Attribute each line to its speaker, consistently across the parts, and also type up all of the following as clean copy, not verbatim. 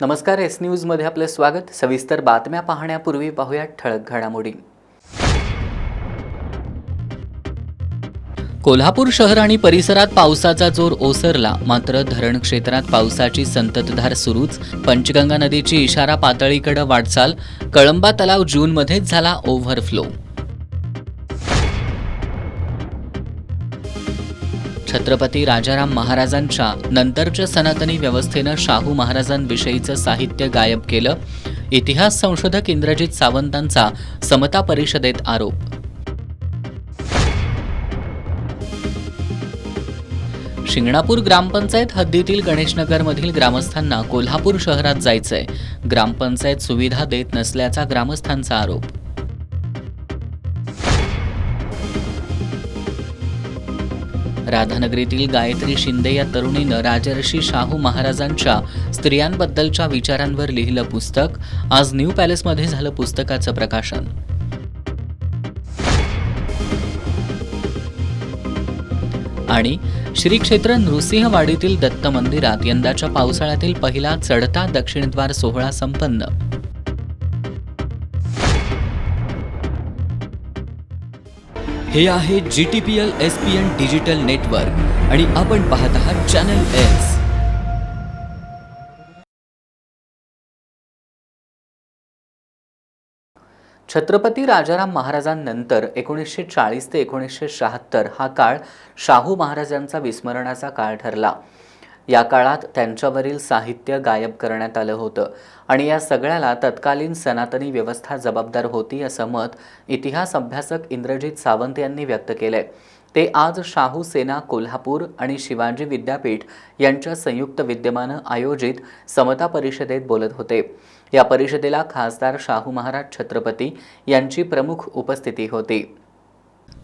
Speaker 1: नमस्कार, एस न्यूजमध्ये आपले स्वागत। सविस्तर बातम्या पाहण्यापूर्वी पाहूया ठळक घडामोडी। कोल्हापूर शहर आणि परिसरात पावसाचा जोर ओसरला, मात्र धरण क्षेत्रात पावसाची संततधार सुरूच। पंचगंगा नदीची इशारा पातळीकडे वाटचाल, कळंबा तलाव जूनमध्येच झाला ओव्हरफ्लो। छत्रपती राजाराम महाराजांच्या नंतरच्या सनातनी व्यवस्थेनं शाहू महाराजांविषयीचं साहित्य गायब केलं, इतिहास संशोधक इंद्रजित सावंतांचा समता परिषदेत आरोप। शिंगणापूर ग्रामपंचायत हद्दीतील गणेशनगरमधील ग्रामस्थांना कोल्हापूर शहरात जायचंय, ग्रामपंचायत सुविधा देत नसल्याचा ग्रामस्थांचा आरोप। राधानगरीतील गायत्री शिंदे या तरुणीनं राजर्षी शाहू महाराजांच्या स्त्रियांबद्दलच्या विचारांवर लिहिलं पुस्तक। आज न्यू पॅलेसमध्ये झालं पुस्तकाचं प्रकाशन। आणि श्री क्षेत्र नृसिंहवाडीतील दत्त मंदिरात यंदाच्या पावसाळ्यातील पहिला चढता दक्षिणद्वार सोहळा संपन्न। हे आहे GTPL SPN डिजिटल नेटवर्क आणि आपण पाहत आहात चॅनल एस। छत्रपती राजाराम महाराजांनंतर 1940 ते 1976 हा काळ शाहू महाराजांचा विस्मरणाचा काळ ठरला। या काळात त्यांच्यावरील साहित्य गायब करण्यात आलं होतं आणि या सगळ्याला तत्कालीन सनातनी व्यवस्था जबाबदार होती, असं मत इतिहास अभ्यासक इंद्रजित सावंत यांनी व्यक्त केलंय। ते आज शाहू सेना कोल्हापूर आणि शिवाजी विद्यापीठ यांच्या संयुक्त विद्यमानं आयोजित समता परिषदेत बोलत होते। या परिषदेला खासदार शाहू महाराज छत्रपती यांची प्रमुख उपस्थिती होती।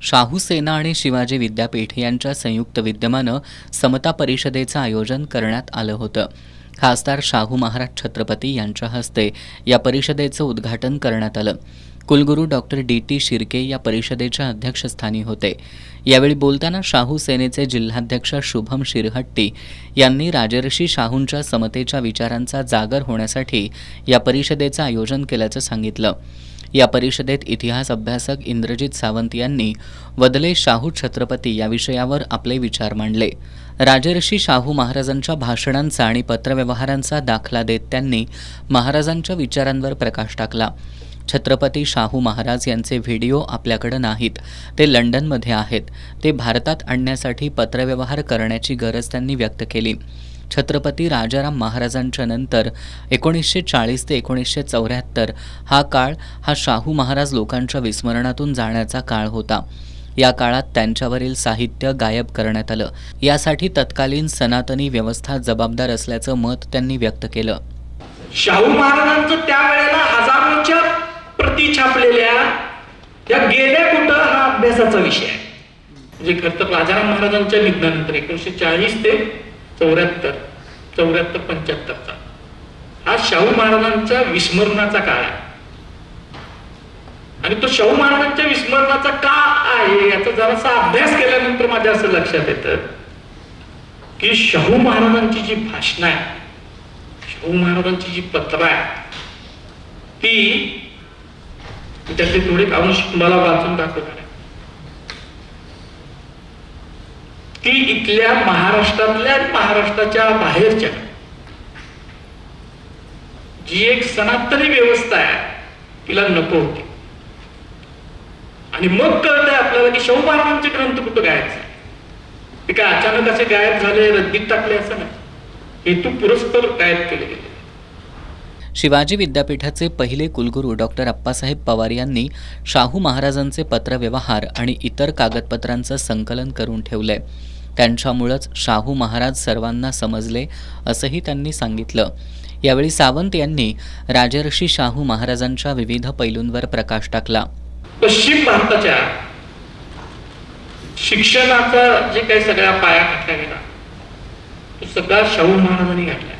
Speaker 1: शाहू सेना आणि शिवाजी विद्यापीठ यांच्या संयुक्त विद्यमानं समता परिषदेचं आयोजन करण्यात आलं होतं। खासदार शाहू महाराज छत्रपती यांच्या हस्ते या परिषदेचं उद्घाटन करण्यात आलं। कुलगुरू डॉक्टर DT शिर्के या परिषदेच्या अध्यक्षस्थानी होते। यावेळी बोलताना शाहू सेनेचे जिल्हाध्यक्ष शुभम शिरहट्टी यांनी राजर्षी शाहूंच्या समतेच्या विचारांचा जागर होण्यासाठी या परिषदेचं आयोजन केल्याचं सांगितलं। या परिषदेत इतिहास अभ्यासक इंद्रजित सावंत यांनी वदले शाहू छत्रपती या विषयावर आपले विचार मांडले। राजर्षी शाहू महाराजांच्या भाषणांचा आणि पत्रव्यवहारांचा दाखला देत त्यांनी महाराजांच्या विचारांवर प्रकाश टाकला। छत्रपती शाहू महाराज यांचे व्हिडिओ आपल्याकडे नाहीत, ते लंडनमध्ये आहेत। ते भारतात आणण्यासाठी पत्रव्यवहार करण्याची गरज त्यांनी व्यक्त केली। छत्रपती राजाराम महाराजांच्या नंतर 1940 ते 1974 हा काळ हा शाहू महाराज लोकांच्या विस्मरणातून जाण्याचा काळ होता। या काळात त्यांच्यावरील साहित्य गायब करण्यात आलं, यासाठी तत्कालीन सनातनी व्यवस्था जबाबदार असल्याचं मत त्यांनी व्यक्त केलं।
Speaker 2: शाहू महाराजांचं त्यावेळेला हजारोच्या प्रती छापलेल्या त्या गेल्या कुठं हा अभ्यासाचा विषय आहे। म्हणजे खरं तर राजाराम महाराजांच्या निधनानंतर 1940 ते 74-75 हा शाहू महाराजांच्या विस्मरणाचा काळ आहे। आणि तो शाहू महाराजांच्या विस्मरणाचा का आहे याचा जरासा अभ्यास केल्यानंतर माझ्या असं लक्षात येतं की शाहू महाराजांची जी भाषणं आहे, शाहू महाराजांची जी पत्र आहे, ती त्यातले थोडे अंश मला वाचून दाखवणार आहे की इथल्या महाराष्ट्रातल्या महाराष्ट्राच्या बाहेरच्या जी एक सनातनी व्यवस्था आहे तिला नको होती। आणि मग कळतंय आपल्याला की शाहू महाराजांचे ग्रंथ कुठं गायब झाले, ते काय अचानक असे गायब झाले, रद्दीत टाकले असं नाही, हेतू पुरस्पर गायब केले गेले।
Speaker 1: शिवाजी विद्यापीठाचे पहिले कुलगुरू डॉक्टर अप्पासाहेब पवार यांनी शाहू महाराजांचे पत्रव्यवहार आणि इतर कागदपत्रांचं संकलन करून ठेवलंय। त्यांच्यामुळेच शाहू महाराज सर्वांना समजले, असंही त्यांनी सांगितलं। यावेळी सावंत यांनी राजर्षी शाहू महाराजांच्या विविध पैलूंवर प्रकाश टाकला।
Speaker 2: पश्चिम भारताच्या शिक्षणाचा जे काही सगळा पाया घातला गेला तो सगळा शाहू महाराजांनी घातला।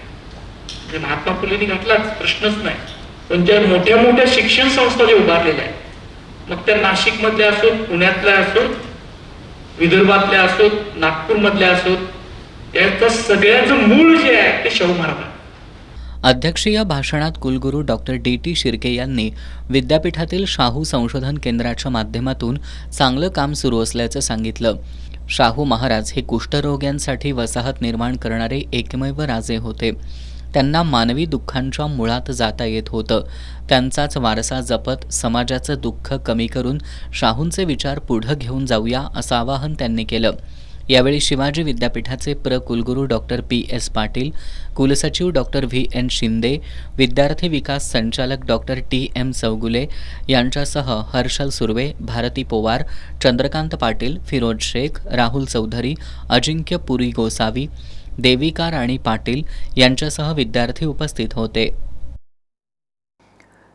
Speaker 2: महात्मा फुलेंनी घातलाच, प्रश्नच नाही। पण ज्या मोठ्या मोठ्या शिक्षण संस्था जे उभारलेल्या आहेत, मग त्या नाशिक मधल्या असोत, पुण्यातल्या असोत, विदर्भातल्या असोत, नागपूर मधल्या असोत, याचं सगळ्याचं मूळ जे आहे ते शाहू महाराज।
Speaker 1: अध्यक्षीय भाषणात कुलगुरू डॉक्टर डी शिर्के यांनी विद्यापीठातील शाहू संशोधन केंद्राच्या माध्यमातून चांगलं काम सुरू असल्याचं सांगितलं. शाहू महाराज हे कुष्ठरोग्यांसाठी वसाहत निर्माण करणारे एकमेव राजे होते. त्यांना मानवी दुःखांच्या मुळात जाता येत होतं. त्यांचाच वारसा जपत समाजाचं दुःख कमी करून शाहूंचे विचार पुढं घेऊन जाऊया असं आवाहन त्यांनी केलं. यावेळी शिवाजी विद्यापीठाचे कुलगुरू डॉक्टर PS पाटील, कुलसचिव डॉक्टर VN शिंदे, विद्यार्थी विकास संचालक डॉक्टर TM चौगुले यांच्यासह हर्षल सुर्वे, भारती पोवार, चंद्रकांत पाटील, फिरोज शेख, राहुल चौधरी, अजिंक्य पुरी गोसावी, देविका राणी पाटील यांच्यासह विद्यार्थी उपस्थित होते.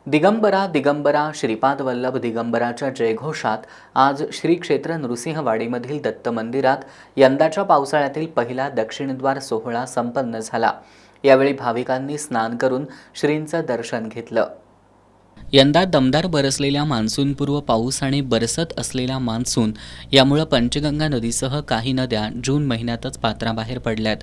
Speaker 1: दिगंबरा दिगंबरा श्रीपाद वल्लभ दिगंबराच्या जयघोषात आज श्री क्षेत्र नृसिंहवाडीमधील दत्त मंदिरात यंदाच्या पावसाळ्यातील पहिला दक्षिणद्वार सोहळा संपन्न झाला. यावेळी भाविकांनी स्नान करून श्रींचं दर्शन घेतलं. यंदा दमदार बरसलेल्या मान्सूनपूर्व पाऊस आणि बरसत असलेला मान्सून यामुळे पंचगंगा नदीसह काही नद्या जून महिन्यातच पात्राबाहेर पडल्यात.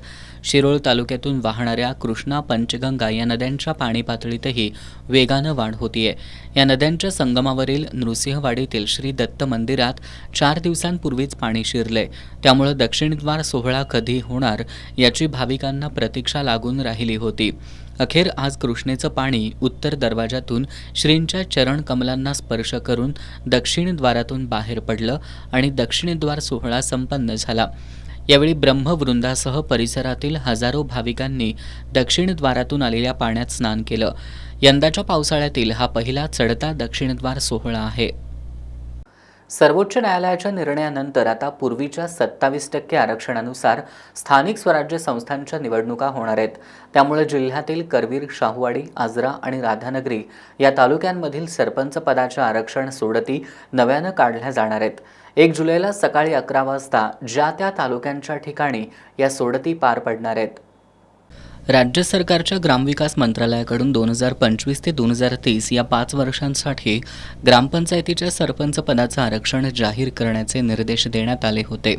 Speaker 1: शिरोळ तालुक्यातून वाहणाऱ्या कृष्णा, पंचगंगा या नद्यांच्या पाणी पातळीतही वेगानं वाढ होतीये. या नद्यांच्या संगमावरील नृसिंहवाडीतील श्री दत्त मंदिरात 4 दिवसांपूर्वीच पाणी शिरले. त्यामुळे दक्षिणद्वार सोहळा कधी होणार याची भाविकांना प्रतीक्षा लागून राहिली होती. अखेर आज कृष्णेचं पाणी उत्तर दरवाजातून श्रींच्या चरण कमलांना स्पर्श करून दक्षिणद्वारातून बाहेर पडलं आणि दक्षिणद्वार सोहळा संपन्न झाला. यावेळी ब्रह्मवृंदासह परिसरातील हजारो भाविकांनी दक्षिणद्वारातून आलेल्या पाण्यात स्नान केलं. यंदाच्या पावसाळ्यातील हा पहिला चढता दक्षिणद्वार सोहळा आहे. सर्वोच्च न्यायालयाच्या निर्णयानंतर आता पूर्वीच्या 27% आरक्षणानुसार स्थानिक स्वराज्य संस्थांच्या निवडणुका होणार आहेत. त्यामुळे जिल्ह्यातील करवीर, शाहूवाडी, आजरा आणि राधानगरी या तालुक्यांमधील सरपंच पदाच्या आरक्षण सोडती नव्यानं काढल्या जाणार आहेत. 1 जुलैला सकाळी 11 वाजता ज्या त्या तालुक्यांच्या ठिकाणी या सोडती पार पडणार आहेत. राज्य सरकारच्या ग्रामविकास मंत्रालयाकडून 2025 ते 2030 या 5 वर्षांसाठी ग्रामपंचायतीच्या सरपंच पदाचं आरक्षण जाहीर करण्याचे निर्देश देण्यात आले होते.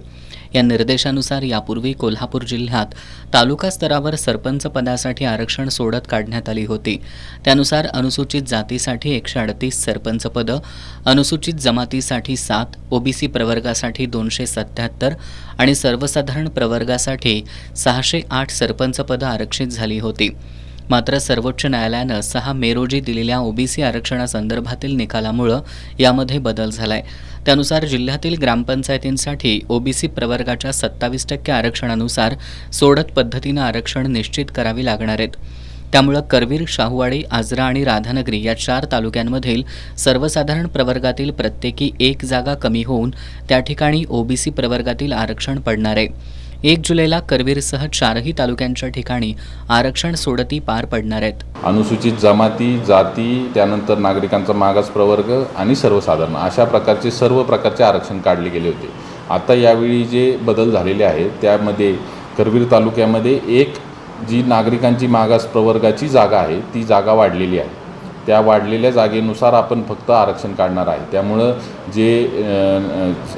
Speaker 1: या निर्देशानुसार यापूर्वी कोल्हापूर जिल्ह्यात तालुका स्तरावर सरपंच पदासाठी आरक्षण सोडत काढण्यात आली होती. त्यानुसार अनुसूचित जातीसाठी 138 सरपंच पदं, अनुसूचित जमातीसाठी 7, OBC प्रवर्गासाठी 277 आणि सर्वसाधारण प्रवर्गासाठी 608 सरपंच पदं आरक्षित झाली होती. मात्र सर्वोच्च न्यायालयानं 6 मे रोजी दिलेल्या OBC आरक्षणासंदर्भातील निकालामुळं यामध्ये बदल झालाय. त्यानुसार जिल्ह्यातील ग्रामपंचायतींसाठी OBC प्रवर्गाच्या 27% आरक्षणानुसार सोडत पद्धतीनं आरक्षण निश्चित करावी लागणार आहेत. त्यामुळे करवीर, शाहूवाडी, आजरा आणि राधानगरी या 4 तालुक्यांमधील सर्वसाधारण प्रवर्गातील प्रत्येकी 1 जागा कमी होऊन त्या ठिकाणी OBC प्रवर्गातील आरक्षण पडणार आहे. 1 जुलैला करवीरसह 4ही तालुक्यांच्या ठिकाणी आरक्षण सोडती पार पडणार आहेत.
Speaker 3: अनुसूचित जमाती, जाती, त्यानंतर नागरिकांचा मागास प्रवर्ग आणि सर्वसाधारण अशा प्रकारचे सर्व प्रकारचे आरक्षण काढले गेले होते. आता यावेळी जे बदल झालेले आहेत त्यामध्ये करवीर तालुक्यामध्ये एक जी नागरिकांची मागास प्रवर्गाची जागा आहे ती जागा वाढलेली आहे. त्या वाढलेल्या जागेनुसार आपण फक्त आरक्षण काढणार आहे. त्यामुळं जे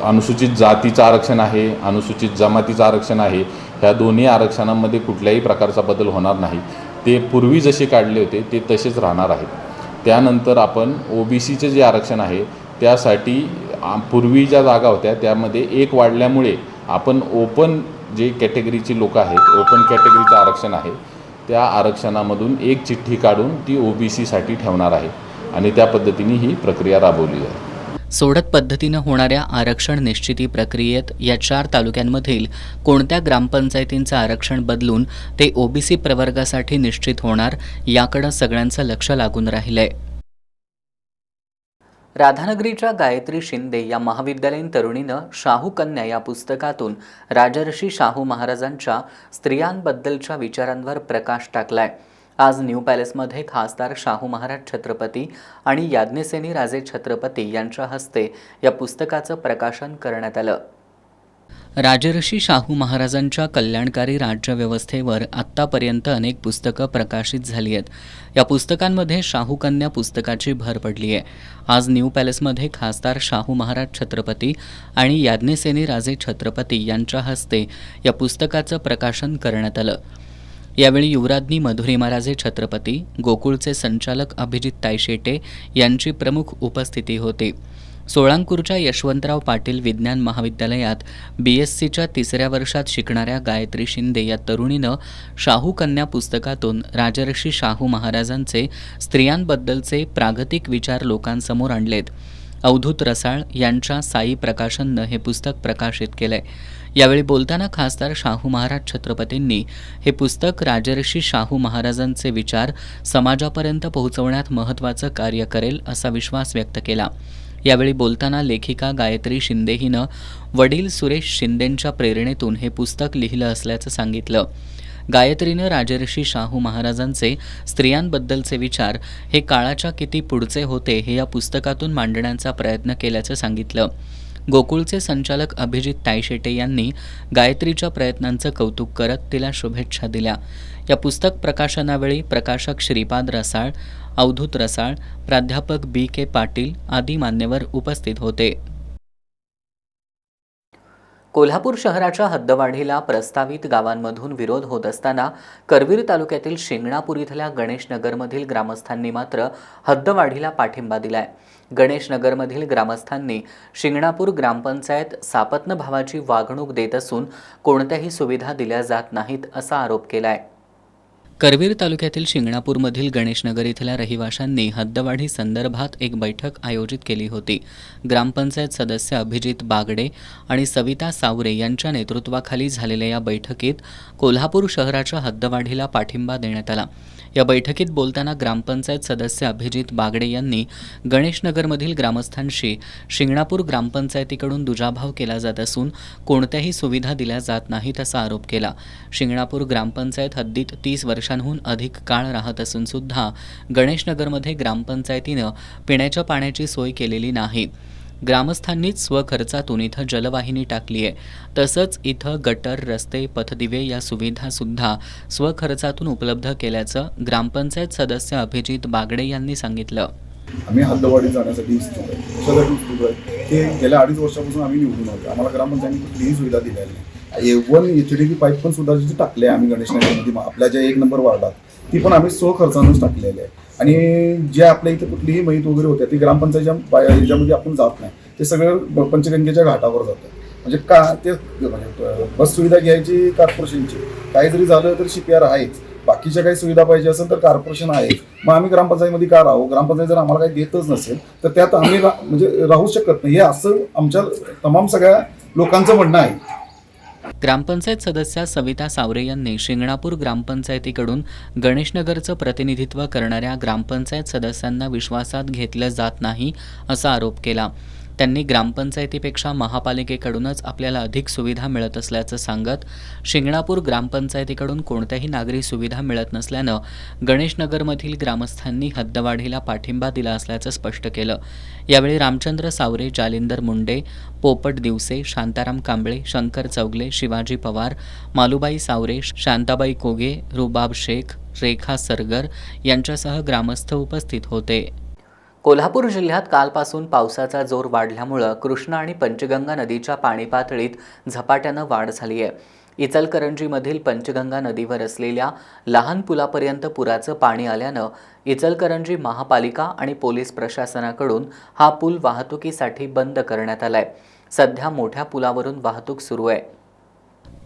Speaker 3: अनुसूचित जातीचं आरक्षण आहे, अनुसूचित जमातीचं आरक्षण आहे, ह्या दोन्ही आरक्षणामध्ये कुठल्याही प्रकारचा बदल होणार नाही. ते पूर्वी जसे काढले होते ते तसेच राहणार आहेत. त्यानंतर आपण OBCचे जे आरक्षण आहे त्यासाठी पूर्वी ज्या जागा होत्या त्यामध्ये 1 वाढल्यामुळे आपण ओपन जे कॅटेगरीची लोक आहेत, ओपन कॅटेगरीचं आरक्षण आहे, त्या आरक्षणामधून 1 चिठ्ठी काढून ती OBCसाठी ठेवणार आहे आणि त्या पद्धतीने ही प्रक्रिया राबवली जाईल.
Speaker 1: सोडत पद्धतीनं होणाऱ्या आरक्षण निश्चिती प्रक्रियेत या 4 तालुक्यांमधील कोणत्या ग्रामपंचायतींचं आरक्षण बदलून ते OBC प्रवर्गासाठी निश्चित होणार याकडे सगळ्यांचं लक्ष लागून राहिलंय. राधानगरीच्या गायत्री शिंदे या महाविद्यालयीन तरुणीनं शाहू कन्या या पुस्तकातून राजर्षी शाहू महाराजांच्या स्त्रियांबद्दलच्या विचारांवर प्रकाश टाकलाय. आज न्यू पॅलेसमध्ये खासदार शाहू महाराज छत्रपती आणि याज्ञसेनी राजे छत्रपती यांच्या हस्ते या पुस्तकाचं प्रकाशन करण्यात आलं. राजर्षी शाहू महाराजांच्या कल्याणकारी राज्यव्यवस्थेवर आत्तापर्यंत अनेक पुस्तकं प्रकाशित झाली आहेत. या पुस्तकांमध्ये शाहू कन्या पुस्तकाची भर पडली आहे. आज न्यू पॅलेसमध्ये खासदार शाहू महाराज छत्रपती आणि याज्ञसेनी राजे छत्रपती यांच्या हस्ते या पुस्तकाचं प्रकाशन करण्यात आलं. यावेळी युवराज्ञी मधुरी महाराजे छत्रपती, गोकुळचे संचालक अभिजित तायशेटे यांची प्रमुख उपस्थिती होती. सोळांकूरच्या यशवंतराव पाटील विज्ञान महाविद्यालयात BScच्या 3ऱ्या वर्षात शिकणाऱ्या गायत्री शिंदे या तरुणीनं शाहू कन्या पुस्तकातून राजर्षी शाहू महाराजांचे स्त्रियांबद्दलचे प्रागतिक विचार लोकांसमोर आणलेत. अवधूत रसाळ यांच्या साई प्रकाशननं हे पुस्तक प्रकाशित केलंय. यावेळी बोलताना खासदार शाहू महाराज छत्रपतींनी हे पुस्तक राजर्षी शाहू महाराजांचे विचार समाजापर्यंत पोहोचवण्यात महत्त्वाचं कार्य करेल असा विश्वास व्यक्त केला. यावेळी बोलताना लेखिका गायत्री शिंदे हिनं वडील सुरेश शिंदेंच्या प्रेरणेतून हे पुस्तक लिहिलं असल्याचं सांगितलं. गायत्रीनं राजर्षी शाहू महाराजांचे स्त्रियांबद्दलचे विचार हे काळाच्या किती पुढचे होते हे या पुस्तकातून मांडण्याचा प्रयत्न केल्याचं सांगितलं. गोकुळचे संचालक अभिजित तायशेटे यांनी गायत्रीच्या प्रयत्नांचं कौतुक करत तिला शुभेच्छा दिल्या. या पुस्तक प्रकाशनावेळी प्रकाशक श्रीपाद रसाळ, अवधूत रसाळ, प्राध्यापक BK पाटील आदी मान्यवर उपस्थित होते. कोल्हापूर शहराच्या हद्दवाढीला प्रस्तावित गावांमधून विरोध होत असताना करवीर तालुक्यातील शिंगणापूर इथल्या गणेशनगरमधील ग्रामस्थांनी मात्र हद्दवाढीला पाठिंबा दिलाय. गणेशनगरमधील ग्रामस्थांनी शिंगणापूर ग्रामपंचायत सापत्न भावाची वागणूक देत असून कोणत्याही सुविधा दिल्या जात नाहीत असा आरोप केलाय. करवीर तालुक्यातील शिंगणापूरमधील गणेशनगर इथल्या रहिवाशांनी हद्दवाढी संदर्भात एक बैठक आयोजित केली होती. ग्रामपंचायत सदस्य अभिजित बागडे आणि सविता सावरे यांच्या नेतृत्वाखाली झालेल्या या बैठकीत कोल्हापूर शहराच्या हद्दवाढीला पाठिंबा देण्यात आला. या बैठकीत बोलताना ग्रामपंचायत सदस्य अभिजित बागडे यांनी गणेशनगरमधील ग्रामस्थांशी शिंगणापूर ग्रामपंचायतीकडून दुजाभाव केला जात असून कोणत्याही सुविधा दिल्या जात नाहीत असा आरोप केला. शिंगणापूर ग्रामपंचायत हद्दीत 30 वर्षांहून अधिक काळ राहत असून सुद्धा गणेशनगरमध्ये ग्रामपंचायतीनं पिण्याच्या पाण्याची सोय केलेली नाही. ग्रामस्थांनीच स्वखर्चातून इथं जलवाहिनी टाकली आहे. तसंच इथं गटर, रस्ते, पथदिवे या सुविधासुद्धा स्वखर्चातून उपलब्ध केल्याचं ग्रामपंचायत सदस्य अभिजित बागडे यांनी सांगितलं.
Speaker 4: आम्ही हद्दवाढी जाण्यासाठी इच्छुक आहे. ते गेल्या 2.5 वर्षापासून आम्ही निवडून आलो. आम्हाला ग्रामपंचायतीने कुठलीही सुविधा दिलेली नाही. A1 HDP पाईप पण सुद्धा जी टाकले आम्ही गणेशनगरमध्ये आपल्या ज्या 1 नंबर वार्डात ती पण आम्ही स्वखर्चानंच टाकलेली आहे. आणि जे आपल्या इथे कुठलीही माहीत वगैरे होत्या ती ग्रामपंचायतच्या ह्याच्यामध्ये आपण जात नाही. ते सगळं पंचगंगेच्या घाटावर जातं. म्हणजे का ते म्हणजे बस सुविधा घ्यायची कॉर्पोरेशनची, काही जरी झालं तर CPR आहेच. बाकीच्या काही सुविधा पाहिजे असेल तर कॉर्पोरेशन आहे. मग आम्ही ग्रामपंचायतीमध्ये का राहू? ग्रामपंचायत जर आम्हाला काही देतच नसेल तर त्यात आम्ही म्हणजे राहू शकत नाही. हे असं आमच्या तमाम सगळ्या लोकांचं म्हणणं आहे.
Speaker 1: ग्रामपंचायत सदस्या सविता सावरे यांनी शिंगणापूर ग्रामपंचायतीकडून गणेशनगरचं प्रतिनिधित्व करणाऱ्या ग्रामपंचायत सदस्यांना विश्वासात घेतलं जात नाही असा आरोप केला. त्यांनी ग्रामपंचायतीपेक्षा महापालिकेकडूनच आपल्याला अधिक सुविधा मिळत असल्याचं सांगत शिंगणापूर ग्रामपंचायतीकडून कोणत्याही नागरी सुविधा मिळत नसल्यानं गणेशनगरमधील ग्रामस्थांनी हद्दवाढीला पाठिंबा दिला असल्याचं स्पष्ट केलं. यावेळी रामचंद्र सावरे, जालिंदर मुंडे, पोपट दिवसे, शांताराम कांबळे, शंकर चौगले, शिवाजी पवार, मालुबाई सावरे, शांताबाई कोगे, रुबाब शेख, रेखा सरगर यांच्यासह ग्रामस्थ उपस्थित होते. कोल्हापूर जिल्ह्यात कालपासून पावसाचा जोर वाढल्यामुळं कृष्णा आणि पंचगंगा नदीच्या पाणी पातळीत झपाट्यानं वाढ झाली आहे. इचलकरंजीमधील पंचगंगा नदीवर असलेल्या लहान पुलापर्यंत पुराचं पाणी आल्यानं इचलकरंजी महापालिका आणि पोलीस प्रशासनाकडून हा पूल वाहतुकीसाठी बंद करण्यात आलाय. सध्या मोठ्या पुलावरून वाहतूक सुरू आहे.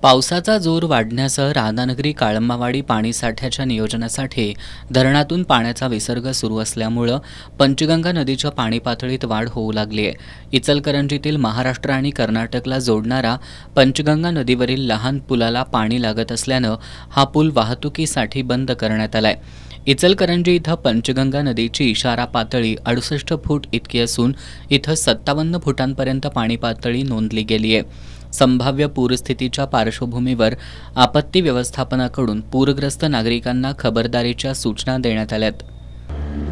Speaker 1: पावसाचा जोर वाढण्यासह राधानगरी काळंबावाडी पाणीसाठ्याच्या नियोजनासाठी धरणातून पाण्याचा विसर्ग सुरू असल्यामुळं पंचगंगा नदीच्या पाणी पातळीत वाढ होऊ लागली आहे. इचलकरंजीतील महाराष्ट्र आणि कर्नाटकला जोडणारा पंचगंगा नदीवरील लहान पुलाला पाणी लागत असल्यानं हा पूल वाहतुकीसाठी बंद करण्यात आलाय. इचलकरंजी इथं पंचगंगा नदीची इशारा पातळी 68 फूट इतकी असून इथं 57 फुटांपर्यंत पाणी पातळी नोंदली गेली आहे. संभाव्य पूरस्थितीच्या पार्श्वभूमीवर आपत्ती व्यवस्थापनाकडून पूरग्रस्त नागरिकांना खबरदारीच्या सूचना देण्यात आल्यात.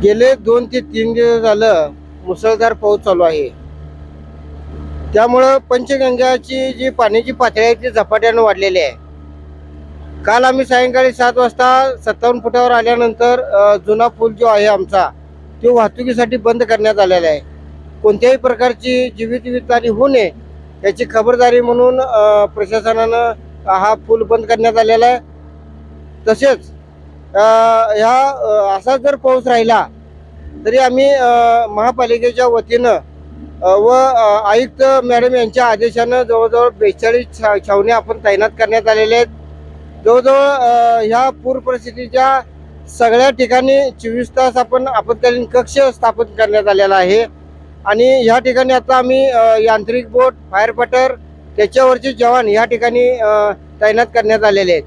Speaker 5: गेले 2 ते 3 दिवस झालं मुसळधार पाऊस चालू आहे. त्यामुळं पंचगंगाची जी पाण्याची पातळी आहे ती झपाट्यानं वाढलेली आहे. काल आम्ही सायंकाळी 7 वाजता 57 फुटावर आल्यानंतर जुना पूल जो आहे आमचा तो वाहतुकीसाठी बंद करण्यात आलेला आहे. कोणत्याही प्रकारची जीवितहानी होऊ नये याची खबरदारी म्हणून प्रशासनानं हा पूल बंद करण्यात आलेला आहे. तसेच असा जर पाऊस राहिला तरी आम्ही महापालिकेच्या वतीनं व आयुक्त मॅडम यांच्या आदेशानं जवळजवळ 42 छावण्या आपण तैनात करण्यात आलेल्या आहेत. जवळजवळ ह्या पूर परिस्थितीच्या सगळ्या ठिकाणी 24 तास आपण आपत्कालीन कक्ष स्थापित करण्यात आलेला आहे. आणि ह्या ठिकाणी आता आम्ही यांत्रिक बोट, फायर फायटर, त्याच्यावरचे जवान ह्या ठिकाणी तैनात करण्यात आलेले आहेत.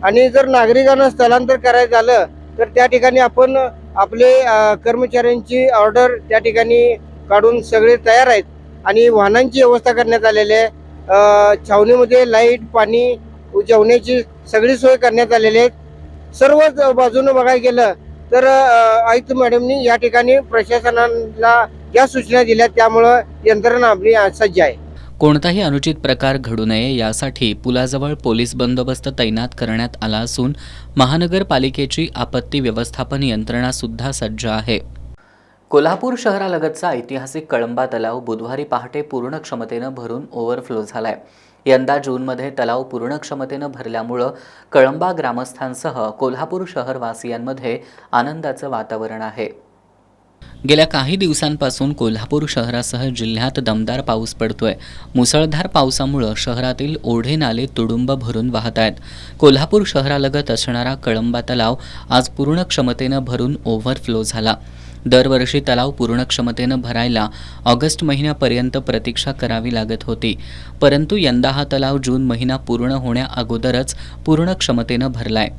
Speaker 5: आणि जर नागरिकांना स्थलांतर करायचं झालं तर त्या ठिकाणी आपण आपले कर्मचाऱ्यांची ऑर्डर त्या ठिकाणी काढून सगळे तयार आहेत. आणि वाहनांची व्यवस्था करण्यात आलेली आहे. छावणीमध्ये लाईट, पाणी, जेवणाची सगळी सोय करण्यात आलेली आहे. सर्वच बाजूनं बघायला गेलं तर आयुक्त मॅडमनी या ठिकाणी प्रशासनाला ज्या सूचना दिल्या त्यामुळं यंत्रणा आपली सज्ज आहे.
Speaker 1: कोणताही अनुचित प्रकार घडू नये यासाठी पुलाजवळ पोलीस बंदोबस्त तैनात करण्यात आला असून महानगरपालिकेची आपत्ती व्यवस्थापन यंत्रणा सुद्धा सज्ज आहे. कोल्हापूर शहरालगतचा ऐतिहासिक कळंबा तलाव बुधवारी पहाटे पूर्ण क्षमतेनं भरून ओव्हरफ्लो झालाय. यंदा जूनमध्ये तलाव पूर्ण क्षमतेनं भरल्यामुळं कळंबा ग्रामस्थांसह कोल्हापूर शहरवासियांमध्ये आनंदाचं वातावरण आहे. गेल्या काही दिवसांपासून कोल्हापूर शहरासह जिल्ह्यात दमदार पाऊस पडतोय. मुसळधार पावसामुळे शहरातील ओढे नाले तुडुंब भरून वाहत आहेत. कोल्हापूर शहरालगत असणारा कळंबा तलाव आज पूर्ण क्षमतेनं भरून ओव्हरफ्लो झाला. दरवर्षी तलाव पूर्ण क्षमतेनं भरायला ऑगस्ट महिन्यापर्यंत प्रतीक्षा करावी लागत होती, परंतु यंदा हा तलाव जून महिना पूर्ण होण्या अगोदरच पूर्ण क्षमतेनं भरलाय.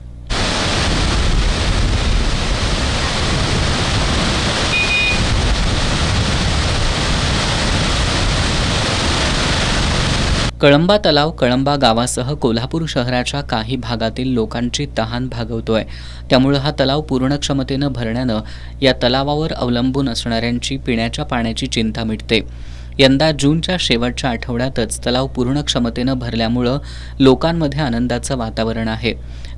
Speaker 1: कळंबा तलाव कळंबा गावासह कोल्हापूर शहराच्या काही भागातील लोकांची तहान भागवतोय. त्यामुळे हा तलाव पूर्ण क्षमतेनं भरण्यानं या तलावावर अवलंबून असणाऱ्यांची पिण्याच्या पाण्याची चिंता मिटते. यंदा जूनच्या शेवटच्या आठवड्यातच तलाव पूर्ण क्षमतेनं भरल्यामुळं लोकांमध्ये आनंदाचं वातावरण आहे.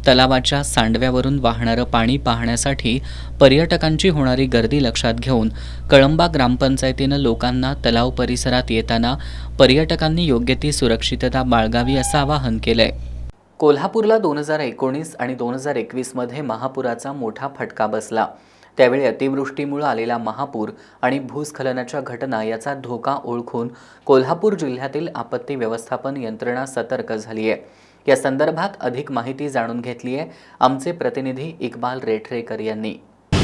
Speaker 1: तलावाच्या सांडव्यावरून वाहणारं पाणी पाहण्यासाठी पर्यटकांची होणारी गर्दी लक्षात घेऊन कळंबा ग्रामपंचायतीनं लोकांना तलाव परिसरात येताना पर्यटकांनी योग्य ती सुरक्षितता बाळगावी असं आवाहन केलंय. कोल्हापूरला 2019 आणि 2021 मध्ये महापुराचा मोठा फटका बसला. त्यावेळी अतिवृष्टीमुळे आलेला महापूर आणि भूस्खलनाच्या घटना याचा धोका ओळखून कोल्हापूर जिल्ह्यातील आपत्ती व्यवस्थापन यंत्रणा सतर्क झाली आहे. या संदर्भात अधिक माहिती जाणून घेतली आहे आमचे प्रतिनिधी इक्बाल रेठरेकर यांनी.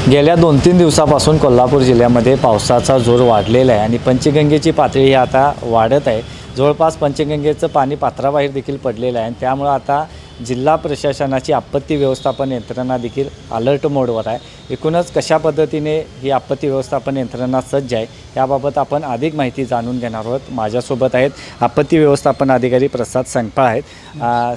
Speaker 6: गेल्या 2-3 दिवसापासून कोल्हापूर जिल्ह्यामध्ये पावसाचा जोर वाढलेला आहे आणि पंचगंगेची पातळी ही आता वाढत आहे. जवळपास पंचगंगेचं पाणी पात्राबाहेर देखील पडलेलं आहे आणि त्यामुळं आता जिल्हा प्रशासनाची आपत्ती व्यवस्थापन यंत्रणा देखील अलर्ट मोडवर आहे. एकूणच कशा पद्धतीने ही आपत्ती व्यवस्थापन यंत्रणा सज्ज आहे याबाबत आपण अधिक माहिती जाणून घेणार आहोत. माझ्यासोबत आहेत आपत्ती व्यवस्थापन अधिकारी प्रसाद संगपाळ आहेत.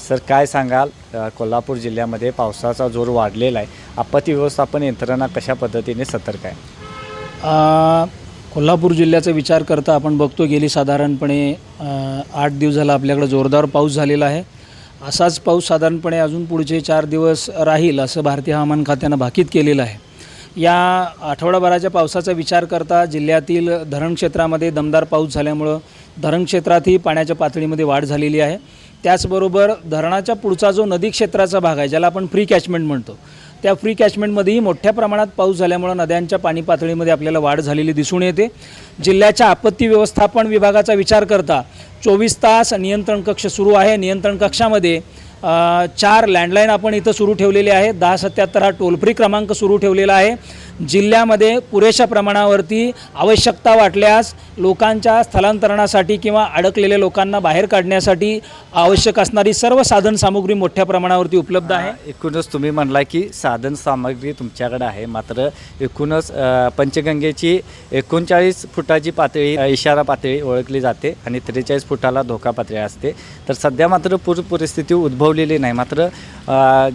Speaker 6: सर, काय सांगाल, कोल्हापूर जिल्ह्यामध्ये पावसाचा जोर वाढलेला आहे, आपत्ती व्यवस्थापन यंत्रणा कशा पद्धतीने सतर्क आहे?
Speaker 7: कोल्हापूर जिल्ह्याचा विचार करता आपण बघतो गेली साधारणपणे 8 दिवस झाला आपल्याकडे जोरदार पाऊस झालेला आहे. असाच पाऊस साधारणपणे अजून पुढचे 4 दिवस राहील असं भारतीय हवामान खात्यानं भाकीत केलेलं आहे. या आठवडाभराच्या पावसाचा विचार करता जिल्ह्यातील धरण क्षेत्रामध्ये दमदार पाऊस झाल्यामुळं धरण क्षेत्रातही पाण्याच्या पातळीमध्ये वाढ झालेली आहे. त्याचबरोबर धरणाच्या पुढचा जो नदी क्षेत्राचा भाग आहे ज्याला आपण फ्री कॅचमेंट म्हणतो, त्या फ्री कॅचमेंटमध्येही मोठ्या प्रमाणात पाऊस झाल्यामुळं नद्यांच्या पाणी पातळीमध्ये आपल्याला वाढ झालेली दिसून येते. जिल्ह्याच्या आपत्ती व्यवस्थापन विभागाचा विचार करता 24 तास नियंत्रण कक्ष सुरू आहे. नियंत्रण कक्षामध्ये 4 लँडलाईन आपण इथं सुरू ठेवलेले आहे. 1077 हा टोल फ्री क्रमांक सुरू ठेवलेला आहे. जिल्ह्यामध्ये पुरेशा प्रमाणावरती आवश्यकता वाटल्यास लोकांच्या स्थलांतरणासाठी किंवा अडकलेल्या लोकांना बाहेर काढण्यासाठी आवश्यक असणारी सर्व साधनसामुग्री मोठ्या प्रमाणावरती उपलब्ध आहे.
Speaker 6: एकूणच तुम्ही म्हणला की साधनसामग्री तुमच्याकडे आहे, मात्र एकूणच पंचगंगेची 39 फुटाची पातळी इशारा पातळी ओळखली जाते आणि 43 फुटाला धोका पातळी असते. तर सध्या मात्र पूर परिस्थिती उद्भवलेली नाही, मात्र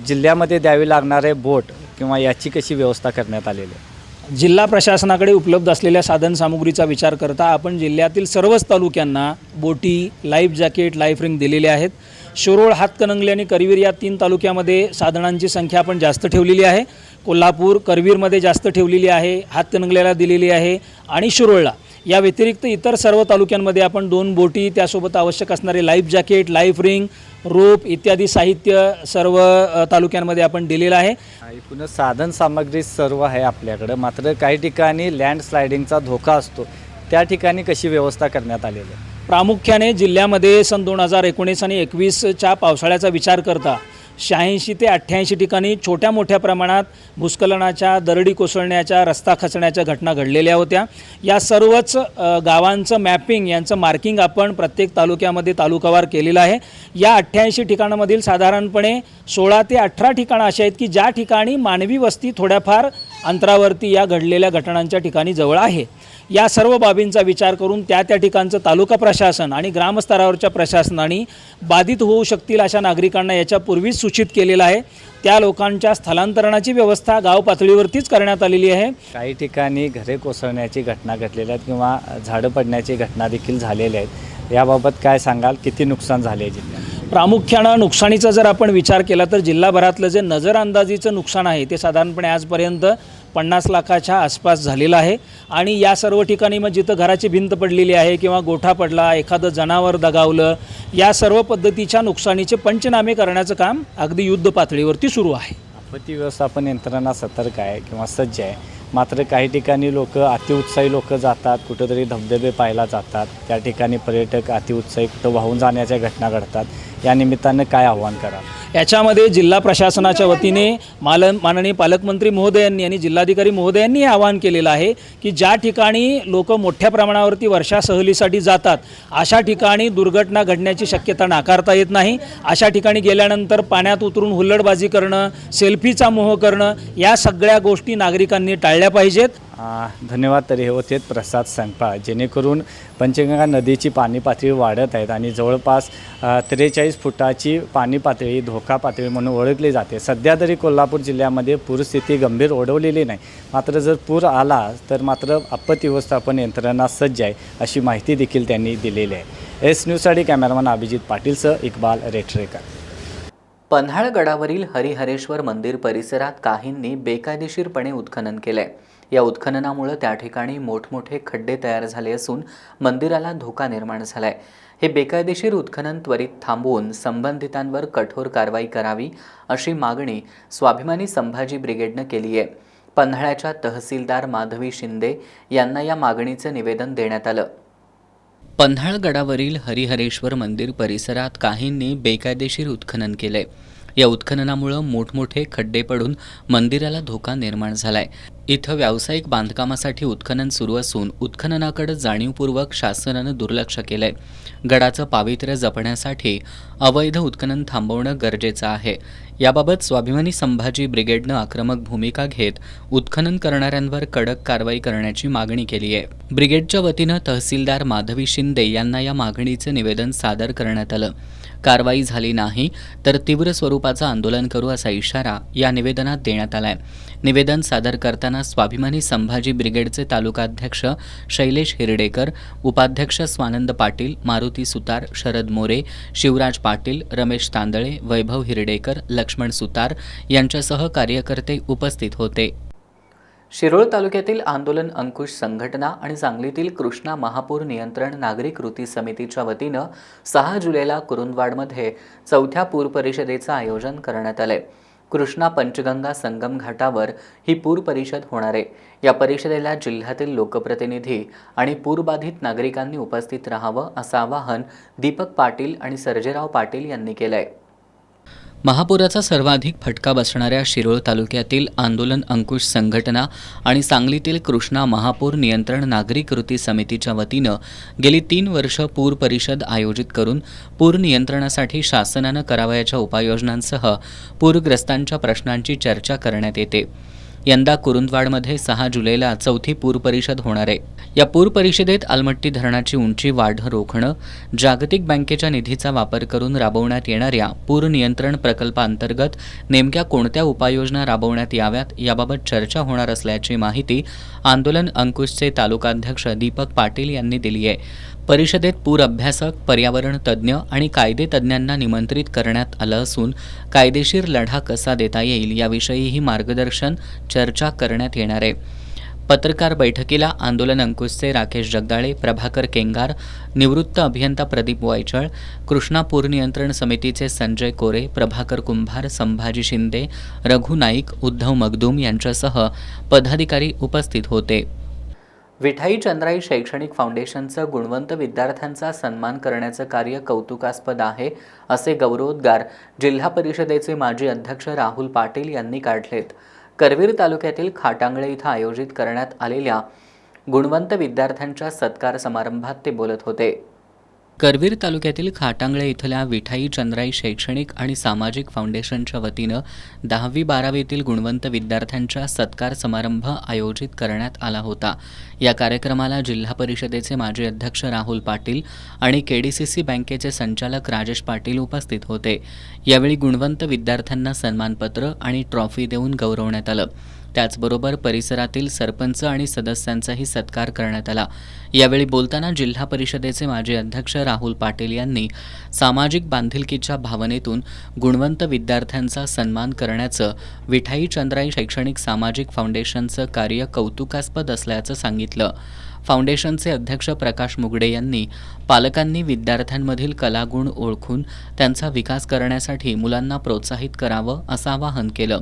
Speaker 6: जिल्ह्यामध्ये द्यावे लागणारे बोट किंवा याची कशी व्यवस्था करण्यात आलेली आहे?
Speaker 7: जिल्हा प्रशासनाकडे उपलब्ध असलेल्या साधनसामुग्रीचा विचार करता आपण जिल्ह्यातील सर्वच तालुक्यांना बोटी, लाईफ जॅकेट, लाईफ रिंग दिलेले आहेत. शिरोळ, हातकणंगले आणि करवीर या 3 तालुक्यामध्ये साधनांची संख्या आपण जास्त ठेवलेली आहे. कोल्हापूर, करवीरमध्ये जास्त ठेवलेली आहे, हातकणंगल्याला दिलेली आहे आणि शिरोळला या व्यतिरिक्त इतर सर्व तालुक्यांमध्ये आपण 2 बोटी, त्यासोबत आवश्यक असणारे लाईफ जॅकेट, लाईफ रिंग, रोप इत्यादी साहित्य सर्व तालुक्यांमध्ये आपण दिलेलं आहे.
Speaker 6: एकूणच साधन सामग्री सर्व आहे आपल्याकडं, मात्र काही ठिकाणी लँडस्लायडिंगचा धोका असतो, त्या ठिकाणी कशी व्यवस्था करण्यात आलेली आहे?
Speaker 7: प्रामुख्याने जिल्ह्यामध्ये सन 2019 आणि 21च्या पावसाळ्याचा विचार करता 86 ते 88 ठिकाणी छोट्या मोठ्या प्रमाणात भूस्खलनाच्या, दरडी कोसळण्याच्या, रस्ता खचण्याच्या घटना घडलेल्या होत्या. या सर्वच गावांचं मॅपिंग, यांचं मार्किंग आपण प्रत्येक तालुक्यामध्ये तालुकावार केलेलं आहे. या 88 ठिकाणामधील साधारणपणे 16 ते 18 ठिकाणं अशी आहेत की ज्या ठिकाणी मानवी वस्ती थोड्याफार अंतरावरती या घडलेल्या घटनांच्या ठिकाणी जवळ आहे. या सर्व बाबींचा विचार करून त्या ठिकाणचं तालुका प्रशासन आणि ग्रामस्तरावरच्या प्रशासनाने बाधित होऊ शकतील अशा नागरिकांना याच्यापूर्वीच सूचित केलेलं आहे. त्या लोकांच्या स्थलांतरणाची व्यवस्था गाव पातळीवरतीच करण्यात आलेली आहे.
Speaker 6: काही ठिकाणी घरे कोसळण्याची घटना घडलेल्या आहेत किंवा झाडं पडण्याची घटना देखील झालेल्या आहेत. याबाबत काय सांगाल? किती नुकसान झाले आहे जिल्ह्यात?
Speaker 7: प्रामुख्यानं नुकसानीचा जर आपण विचार केला तर जिल्हाभरातलं जे नजरअंदाजीचं नुकसान आहे ते साधारणपणे आजपर्यंत 50 लाखाच्या आसपास झालेलं आहे. आणि या सर्व ठिकाणी मग जिथं घराची भिंत पडलेली आहे किंवा गोठा पडला, एखादं जनावर दगावलं, या सर्व पद्धतीच्या नुकसानीचे पंचनामे करण्याचं काम अगदी युद्ध पातळीवरती सुरू आहे.
Speaker 6: आपत्ती व्यवस्थापन यंत्रणा सतर्क आहे किंवा सज्ज आहे, मात्र काही ठिकाणी लोक अतिउत्साही लोक जातात, कुठंतरी धबधबे पाहायला जातात, त्या ठिकाणी पर्यटक अतिउत्साही कुठं वाहून जाण्याच्या घटना घडतात. या निमित्तानं काय आव्हान कराल?
Speaker 7: याच्यामध्ये जिल्हा प्रशासनाच्या वतीने माननीय पालकमंत्री महोदयांनी आणि जिल्हाधिकारी महोदयांनी हे आवाहन केलेलं आहे की ज्या ठिकाणी लोक मोठ्या प्रमाणावरती वर्षा सहलीसाठी जातात अशा ठिकाणी दुर्घटना घडण्याची शक्यता नाकारता येत नाही. अशा ठिकाणी गेल्यानंतर पाण्यात उतरून हुल्लडबाजी करणं, सेल्फीचा मोह करणं, या सगळ्या गोष्टी नागरिकांनी टाळल्या पाहिजेत.
Speaker 6: धन्यवाद. तरी हे होते प्रसाद संगपाळ, जेणेकरून पंचगंगा नदीची पाणी पातळी वाढत आहेत आणि जवळपास 43 फुटाची पाणी पातळी धोका पातळी म्हणून ओळखली जाते. सध्या तरी कोल्हापूर जिल्ह्यामध्ये पूरस्थिती गंभीर ओढवलेली नाही, मात्र जर पूर आला तर मात्र आपत्ती व्यवस्थापन यंत्रणा सज्ज आहे अशी माहिती देखील त्यांनी दिलेली आहे. एस न्यूजसाठी कॅमेरामन अभिजित पाटीलसह इक्बाल रेठरेकर.
Speaker 1: पन्हाळ गडावरील हरिहरेश्वर मंदिर परिसरात काहींनी बेकायदेशीरपणे उत्खनन केलंय. या उत्खननामुळे त्या ठिकाणी मोठमोठे खड्डे तयार झाले असून मंदिराला धोका निर्माण झालाय. हे बेकायदेशीर उत्खनन त्वरित थांबवून संबंधितांवर कठोर कारवाई करावी अशी मागणी स्वाभिमानी संभाजी ब्रिगेडनं केली आहे. पन्हाळ्याच्या तहसीलदार माधवी शिंदे यांना या मागणीचं निवेदन देण्यात आलं. पन्हाळ गडावरील हरिहरेश्वर मंदिर परिसरात काहींनी बेकायदेशीर उत्खनन केलंय. या उत्खननामुळे मोठमोठे खड्डे पडून मंदिराला धोका निर्माण झालाय. इथं व्यावसायिक बांधकामासाठी उत्खनन सुरू असून उत्खननाकडे जाणीवपूर्वक शासनानं दुर्लक्ष केलंय. गडाचं पावित्र्य जपण्यासाठी अवैध उत्खनन थांबवणं गरजेचं आहे. याबाबत स्वाभिमानी संभाजी ब्रिगेडनं आक्रमक भूमिका घेत उत्खनन करणाऱ्यांवर कडक कारवाई करण्याची मागणी केली आहे. ब्रिगेडच्या वतीनं तहसीलदार माधवी शिंदे यांना या मागणीचं निवेदन सादर करण्यात आलं. कारवाई झाली नाही तर तीव्र स्वरूपाचं आंदोलन करू असा इशारा या निवेदनात देण्यात आलाय. निवेदन सादर करताना स्वाभिमानी संभाजी ब्रिगेडचे तालुकाध्यक्ष शैलेश हिरडेकर, उपाध्यक्ष स्वानंद पाटील, मारुती सुतार, शरद मोरे, शिवराज पाटील, रमेश तांदळे, वैभव हिरडेकर, लक्ष्मण सुतार यांच्यासह कार्यकर्ते उपस्थित होते. शिरोळ तालुक्यातील आंदोलन अंकुश संघटना आणि सांगलीतील कृष्णा महापूर नियंत्रण नागरी कृती समितीच्या वतीनं 6 जुलैला कुरुंदवाडमध्ये 4थ्या पूर परिषदेचं आयोजन करण्यात आलंय. कृष्णा पंचगंगा संगम घाटावर ही पूर परिषद होणार आहे. या परिषदेला जिल्ह्यातील लोकप्रतिनिधी आणि पूरबाधित नागरिकांनी उपस्थित राहावं असं आवाहन दीपक पाटील आणि सर्जेराव पाटील यांनी केलंय. महापुराचा सर्वाधिक फटका बसणाऱ्या शिरोळ तालुक्यातील आंदोलन अंकुश संघटना आणि सांगलीतील कृष्णा महापूर नियंत्रण नागरी कृती समितीच्या वतीनं गेली 3 वर्ष पूर परिषद आयोजित करून पूर नियंत्रणासाठी शासनानं करावयाच्या उपाययोजनांसह पूरग्रस्तांच्या प्रश्नांची चर्चा करण्यात येते. यंदा कुरुंदवाडमध्ये 6 जुलैला 4थी पूर परिषद होणार आहे. या पूर परिषदेत आलमट्टी धरणाची उंची वाढ रोखणं, जागतिक बँकेच्या निधीचा वापर करून राबवण्यात येणाऱ्या पूर नियंत्रण प्रकल्पांतर्गत नेमक्या कोणत्या उपाययोजना राबवण्यात याव्यात याबाबत चर्चा होणार असल्याची माहिती आंदोलन अंकुशचे तालुकाध्यक्ष दीपक पाटील यांनी दिली आहे. परिषदेत पूर अभ्यासक, पर्यावरण तज्ज्ञ आणि कायदे तज्ज्ञांना निमंत्रित करण्यात आलं असून कायदेशीर लढा कसा देता येईल याविषयीही मार्गदर्शन, चर्चा करण्यात येणार आहे. पत्रकार बैठकीला आंदोलन अंकुशचे राकेश जगदाळे, प्रभाकर केंगार, निवृत्त अभियंता प्रदीप वायचळ, कृष्णा पूर नियंत्रण समितीचे संजय कोरे, प्रभाकर कुंभार, संभाजी शिंदे, रघु नाईक, उद्धव मगदूम यांच्यासह पदाधिकारी उपस्थित होते. विठाई चंद्राई शैक्षणिक फाउंडेशनचं गुणवंत विद्यार्थ्यांचा सन्मान करण्याचं कार्य कौतुकास्पद आहे, असे गौरवोद्गार जिल्हा परिषदेचे माजी अध्यक्ष राहुल पाटील यांनी काढलेत. करवीर तालुक्यातील खाटांगळे इथं आयोजित करण्यात आलेल्या गुणवंत विद्यार्थ्यांच्या सत्कार समारंभात ते बोलत होते. करवीर तालुक्यातील खाटांगळे इथल्या विठाई चंद्राई शैक्षणिक आणि सामाजिक फाउंडेशनच्या वतीनं 10वी-12वीतील गुणवंत विद्यार्थ्यांच्या सत्कार समारंभ आयोजित करण्यात आला होता. या कार्यक्रमाला जिल्हा परिषदेचे माजी अध्यक्ष राहुल पाटील आणि KDCC बँकेचे संचालक राजेश पाटील उपस्थित होते. यावेळी गुणवंत विद्यार्थ्यांना सन्मानपत्र आणि ट्रॉफी देऊन गौरवण्यात आलं. त्याचबरोबर परिसरातील सरपंच आणि सदस्यांचाही सत्कार करण्यात आला. यावेळी बोलताना जिल्हा परिषदेचे माजी अध्यक्ष राहुल पाटील यांनी सामाजिक बांधिलकीच्या भावनेतून गुणवंत विद्यार्थ्यांचा सन्मान करण्याचं विठाई चंद्राई शैक्षणिक सामाजिक फाउंडेशनचं कार्य कौतुकास्पद असल्याचं सांगितलं. फाउंडेशनचे अध्यक्ष प्रकाश मुगडे यांनी पालकांनी विद्यार्थ्यांमधील कलागुण ओळखून त्यांचा विकास करण्यासाठी मुलांना प्रोत्साहित करावं असं आवाहन केलं.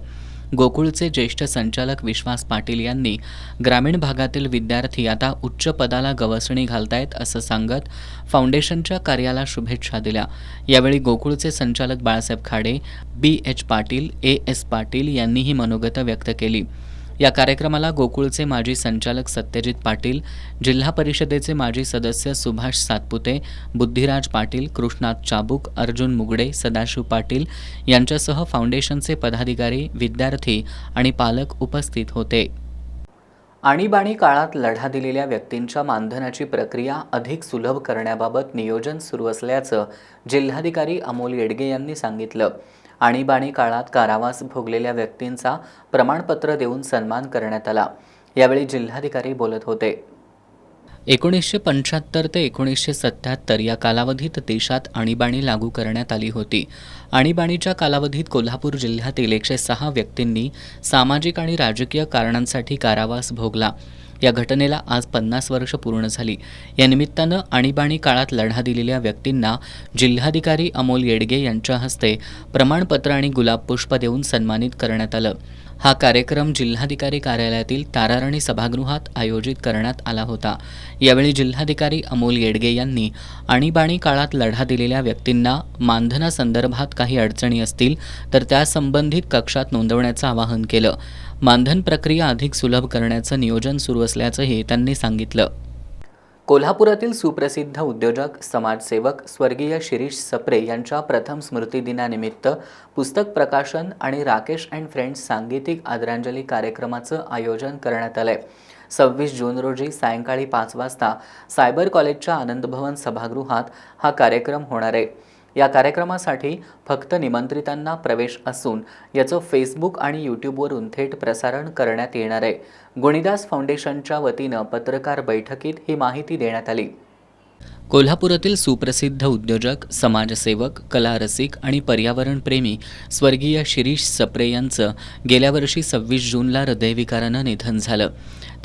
Speaker 1: गोकुळचे ज्येष्ठ संचालक विश्वास पाटील यांनी ग्रामीण भागातील विद्यार्थी आता उच्च पदाला गवसणी घालतायत असं सांगत फाउंडेशनच्या कार्याला शुभेच्छा दिल्या. यावेळी गोकुळचे संचालक बाळासाहेब खाडे, BH पाटील, AS पाटील यांनीही मनोगत व्यक्त केली. या कार्यक्रमाला गोकुळचे माजी संचालक सत्यजित पाटील, जिल्हा परिषदेचे माजी सदस्य सुभाष सातपुते, बुद्धिराज पाटील, कृष्णात चाबूक, अर्जुन मुगडे, सदाशिव पाटील यांच्यासह फाउंडेशनचे पदाधिकारी, विद्यार्थी आणि पालक उपस्थित होते. आणीबाणी काळात लढा दिलेल्या व्यक्तींच्या मानधनाची प्रक्रिया अधिक सुलभ करण्याबाबत नियोजन सुरू असल्याचं जिल्हाधिकारी अमोल येडगे यांनी सांगितलं. आणीबाणी काळात कारावास भोगलेल्या व्यक्तींचा प्रमाणपत्र देऊन सन्मान करण्यात आला. यावेळी जिल्हाधिकारी बोलत होते. 1975 ते 1977 या कालावधीत देशात आणीबाणी लागू करण्यात आली होती. आणीबाणीच्या कालावधीत कोल्हापूर जिल्ह्यातील 106 व्यक्तींनी सामाजिक आणि राजकीय कारणांसाठी कारावास भोगला. या घटनेला आज 50 वर्ष पूर्ण झाली. या निमित्तानं आणीबाणी काळात लढा दिलेल्या व्यक्तींना जिल्हाधिकारी अमोल येडगे यांच्या हस्ते प्रमाणपत्र आणि गुलाबपुष्प देऊन सन्मानित करण्यात आलं. हा कार्यक्रम जिल्हाधिकारी कार्यालयातील ताराराणी सभागृहात आयोजित करण्यात आला होता. यावेळी जिल्हाधिकारी अमोल येडगे यांनी आणीबाणी काळात लढा दिलेल्या व्यक्तींना मानधनासंदर्भात काही अडचणी असतील तर त्या संबंधित कक्षात नोंदवण्याचं आवाहन केलं. मानधन प्रक्रिया अधिक सुलभ करण्याचं नियोजन सुरू असल्याचंही त्यांनी सांगितलं. कोल्हापुरातील सुप्रसिद्ध उद्योजक, समाजसेवक स्वर्गीय शिरीष सप्रे यांच्या प्रथम स्मृतिदिनानिमित्त पुस्तक प्रकाशन आणि राकेश अँड फ्रेंड्स सांगीतिक आदरांजली कार्यक्रमाचं आयोजन करण्यात आलंय. 26 जून रोजी सायंकाळी 5 वाजता सायबर कॉलेजच्या आनंदभवन सभागृहात हा कार्यक्रम होणार आहे. या कार्यक्रमासाठी फक्त निमंत्रितांना प्रवेश असून याचं फेसबुक आणि यूट्यूबवरून थेट प्रसारण करण्यात येणार आहे. गुणीदास फाउंडेशनच्या वतीनं पत्रकार बैठकीत ही माहिती देण्यात आली. कोल्हापुरातील सुप्रसिद्ध उद्योजक, समाजसेवक, कलारसिक आणि पर्यावरणप्रेमी स्वर्गीय शिरीष सप्रे यांचं गेल्या वर्षी 26 जूनला हृदयविकारानं निधन झालं.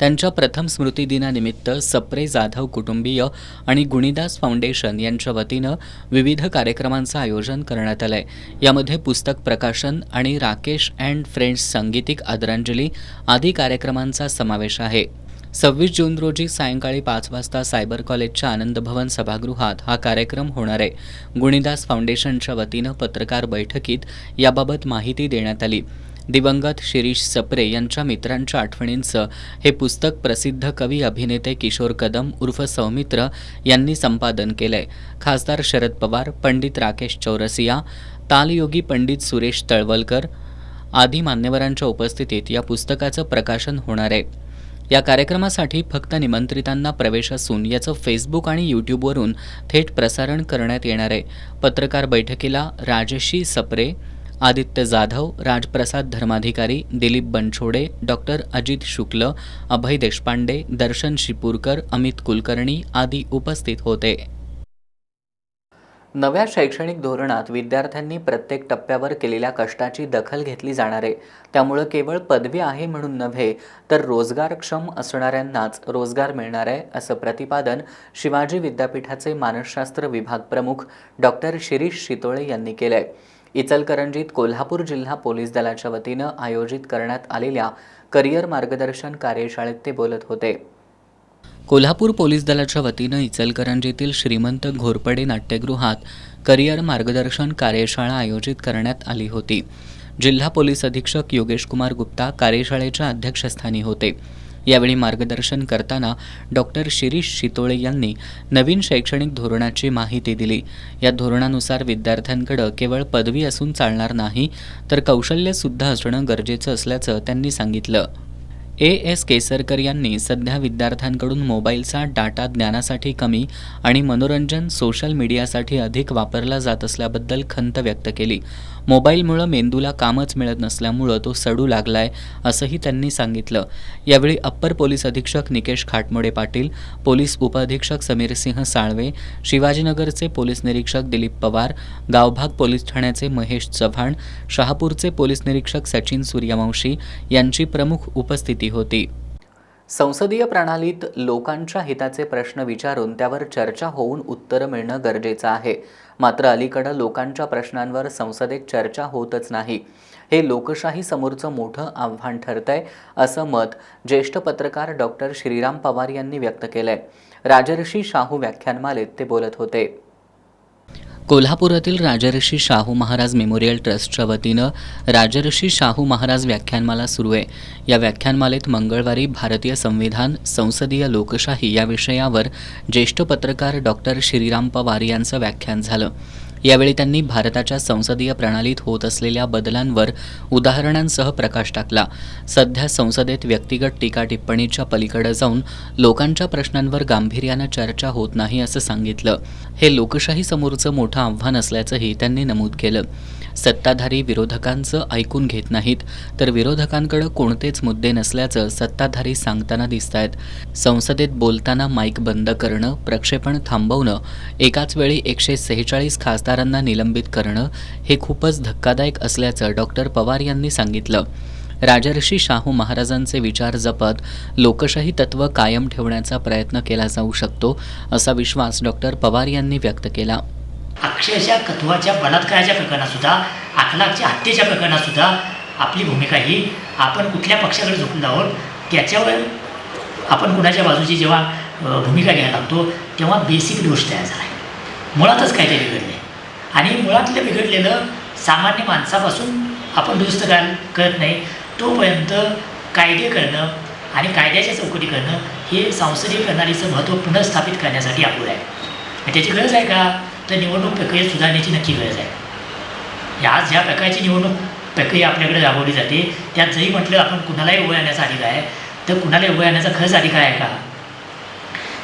Speaker 1: त्यांच्या प्रथम स्मृतिदिनानिमित्त सप्रे जाधव कुटुंबीय आणि गुणीदास फाउंडेशन यांच्या वतीनं विविध कार्यक्रमांचं आयोजन करण्यात आलंय. यामध्ये पुस्तक प्रकाशन आणि राकेश अँड फ्रेंड्स सांगीतिक आदरांजली आदी कार्यक्रमांचा समावेश आहे. 26 जून रोजी सायंकाळी 5 वाजता सायबर कॉलेजच्या आनंदभवन सभागृहात हा कार्यक्रम होणार आहे. गुणीदास फाउंडेशनच्या वतीनं पत्रकार बैठकीत याबाबत माहिती देण्यात आली. दिवंगत शिरीष सप्रे यांच्या मित्रांच्या आठवणींचं हे पुस्तक प्रसिद्ध कवी अभिनेते किशोर कदम उर्फ सौमित्र यांनी संपादन केलंय. खासदार शरद पवार, पंडित राकेश चौरसिया, तालयोगी पंडित सुरेश तळवलकर आदी मान्यवरांच्या उपस्थितीत या पुस्तकाचं प्रकाशन होणार आहे. या कार्यक्रमासाठी फक्त निमंत्रितांना प्रवेश असून याचं फेसबुक आणि यूट्यूबवरून थेट प्रसारण करण्यात येणार आहे. पत्रकार बैठकीला राजश्री सप्रे, आदित्य जाधव, राजप्रसाद धर्माधिकारी, दिलीप बनछोडे, डॉक्टर अजित शुक्ल, अभय देशपांडे, दर्शन शिपूरकर, अमित कुलकर्णी आदी उपस्थित होते. नव्या शैक्षणिक धोरणात विद्यार्थ्यांनी प्रत्येक टप्प्यावर केलेल्या कष्टाची दखल घेतली जाणार आहे. त्यामुळे केवळ पदवी आहे म्हणून नव्हे तर रोजगारक्षम असणाऱ्यांनाच रोजगार मिळणार आहे, असं प्रतिपादन शिवाजी विद्यापीठाचे मानसशास्त्र विभाग प्रमुख डॉक्टर शिरीष शितोळे यांनी केलंय. इचलकरंजीत कोल्हापूर जिल्हा पोलीस दलाच्या वतीनं आयोजित करण्यात आलेल्या करिअर मार्गदर्शन कार्यशाळेत ते बोलत होते. कोल्हापूर पोलीस दलाच्या वतीनं इचलकरंजीतील श्रीमंत घोरपडे नाट्यगृहात करिअर मार्गदर्शन कार्यशाळा आयोजित करण्यात आली होती. जिल्हा पोलीस अधीक्षक योगेश कुमार गुप्ता कार्यशाळेच्या अध्यक्षस्थानी होते. यावेळी मार्गदर्शन करताना डॉक्टर शिरीष शितोळे यांनी नवीन शैक्षणिक धोरणाची माहिती दिली. या धोरणानुसार विद्यार्थ्यांकडे केवळ पदवी असून चालणार नाही तर कौशल्यसुद्धा असणं गरजेचं असल्याचं त्यांनी सांगितलं. A.S. केसरकर यांनी सध्या विद्यार्थ्यांकडून मोबाईलचा डाटा ज्ञानासाठी कमी आणि मनोरंजन सोशल मीडियासाठी अधिक वापरला जात असल्याबद्दल खंत व्यक्त केली. मोबाईलमुळं मेंदूला कामच मिळत नसल्यामुळं तो सडू लागलाय असंही त्यांनी सांगितलं. यावेळी अप्पर पोलीस अधीक्षक निकेश खाटमोडे पाटील, पोलीस उपअधीक्षक समीरसिंह साळवे, शिवाजीनगरचे पोलीस निरीक्षक दिलीप पवार, गावभाग पोलीस ठाण्याचे महेश चव्हाण, शहापूरचे पोलीस निरीक्षक सचिन सूर्यवंशी यांची प्रमुख उपस्थिती होती. संसदीय प्रणालीत लोकांच्या हिताचे प्रश्न विचारून त्यावर चर्चा होऊन उत्तरं मिळणं गरजेचं आहे. मात्र अलीकडं लोकांच्या प्रश्नांवर संसदेत चर्चा होतच नाही. हे लोकशाही समोरचं मोठं आव्हान ठरतंय, असं मत ज्येष्ठ पत्रकार डॉक्टर श्रीराम पवार यांनी व्यक्त केलंय. राजर्षी शाहू व्याख्यानमालेत ते बोलत होते. कोल्हापुरातील राजर्षी शाहू महाराज मेमोरियल ट्रस्टच्या वतीनं राजर्षी शाहू महाराज व्याख्यानमाला सुरू आहे. या व्याख्यानमालेत मंगळवारी भारतीय संविधान, संसदीय लोकशाही या विषयावर ज्येष्ठ पत्रकार डॉक्टर श्रीराम पवार यांचं व्याख्यान झालं. यावेळी त्यांनी भारताच्या संसदीय प्रणालीत होत असलेल्या बदलांवर उदाहरणांसह प्रकाश टाकला. सध्या संसदेत व्यक्तिगत टीका टिप्पणीच्या पलीकडे जाऊन लोकांच्या प्रश्नांवर गांभीर्यानं चर्चा होत नाही असं सांगितलं. हे लोकशाही समोरचं मोठं आव्हान असल्याचंही त्यांनी नमूद केलं. सत्ताधारी विरोधकांचं ऐकून घेत नाहीत तर विरोधकांकडे कोणतेच मुद्दे नसल्याचं सत्ताधारी सांगताना दिसतायत. संसदेत बोलताना माईक बंद करणं, प्रक्षेपण थांबवणं, एकाच वेळी 146 खासदारांना निलंबित करणं हे खूपच धक्कादायक असल्याचं डॉक्टर पवार यांनी सांगितलं. राजर्षी शाहू महाराजांचे विचार जपत लोकशाही तत्त्व कायम ठेवण्याचा प्रयत्न केला जाऊ शकतो असा विश्वास डॉक्टर पवार यांनी व्यक्त केला.
Speaker 8: अक्षरशः कथुआच्या बलात्काराच्या प्रकरणातसुद्धा, अखलाकच्या हत्येच्या प्रकरणातसुद्धा आपली भूमिका ही आपण कुठल्या पक्षाकडे झोकून आहोत त्याच्यावर आपण कुणाच्या बाजूची जेव्हा भूमिका घ्यायला लागतो तेव्हा बेसिक दोष तयार झाला आहे. मुळातच काय ते बिघडले आणि मुळातलं बिघडलेलं सामान्य माणसापासून आपण दुरुस्त करत नाही तोपर्यंत कायदे करणं आणि कायद्याच्या चौकटी करणं हे संसदीय प्रणालीचं महत्त्व पुनर्स्थापित करण्यासाठी अपुरं आहे. त्याची गरज आहे का? तर निवडणूक प्रक्रियेत सुधारण्याची नक्की गरज आहे. आज ज्या प्रकारची निवडणूक प्रक्रिया आपल्याकडे राबवली जाते त्यात जरी म्हटलं आपण कुणालाही उभं राहण्याचा अधिकार आहे तर कुणालाही उभं राहण्याचा खरंच अधिकार आहे का?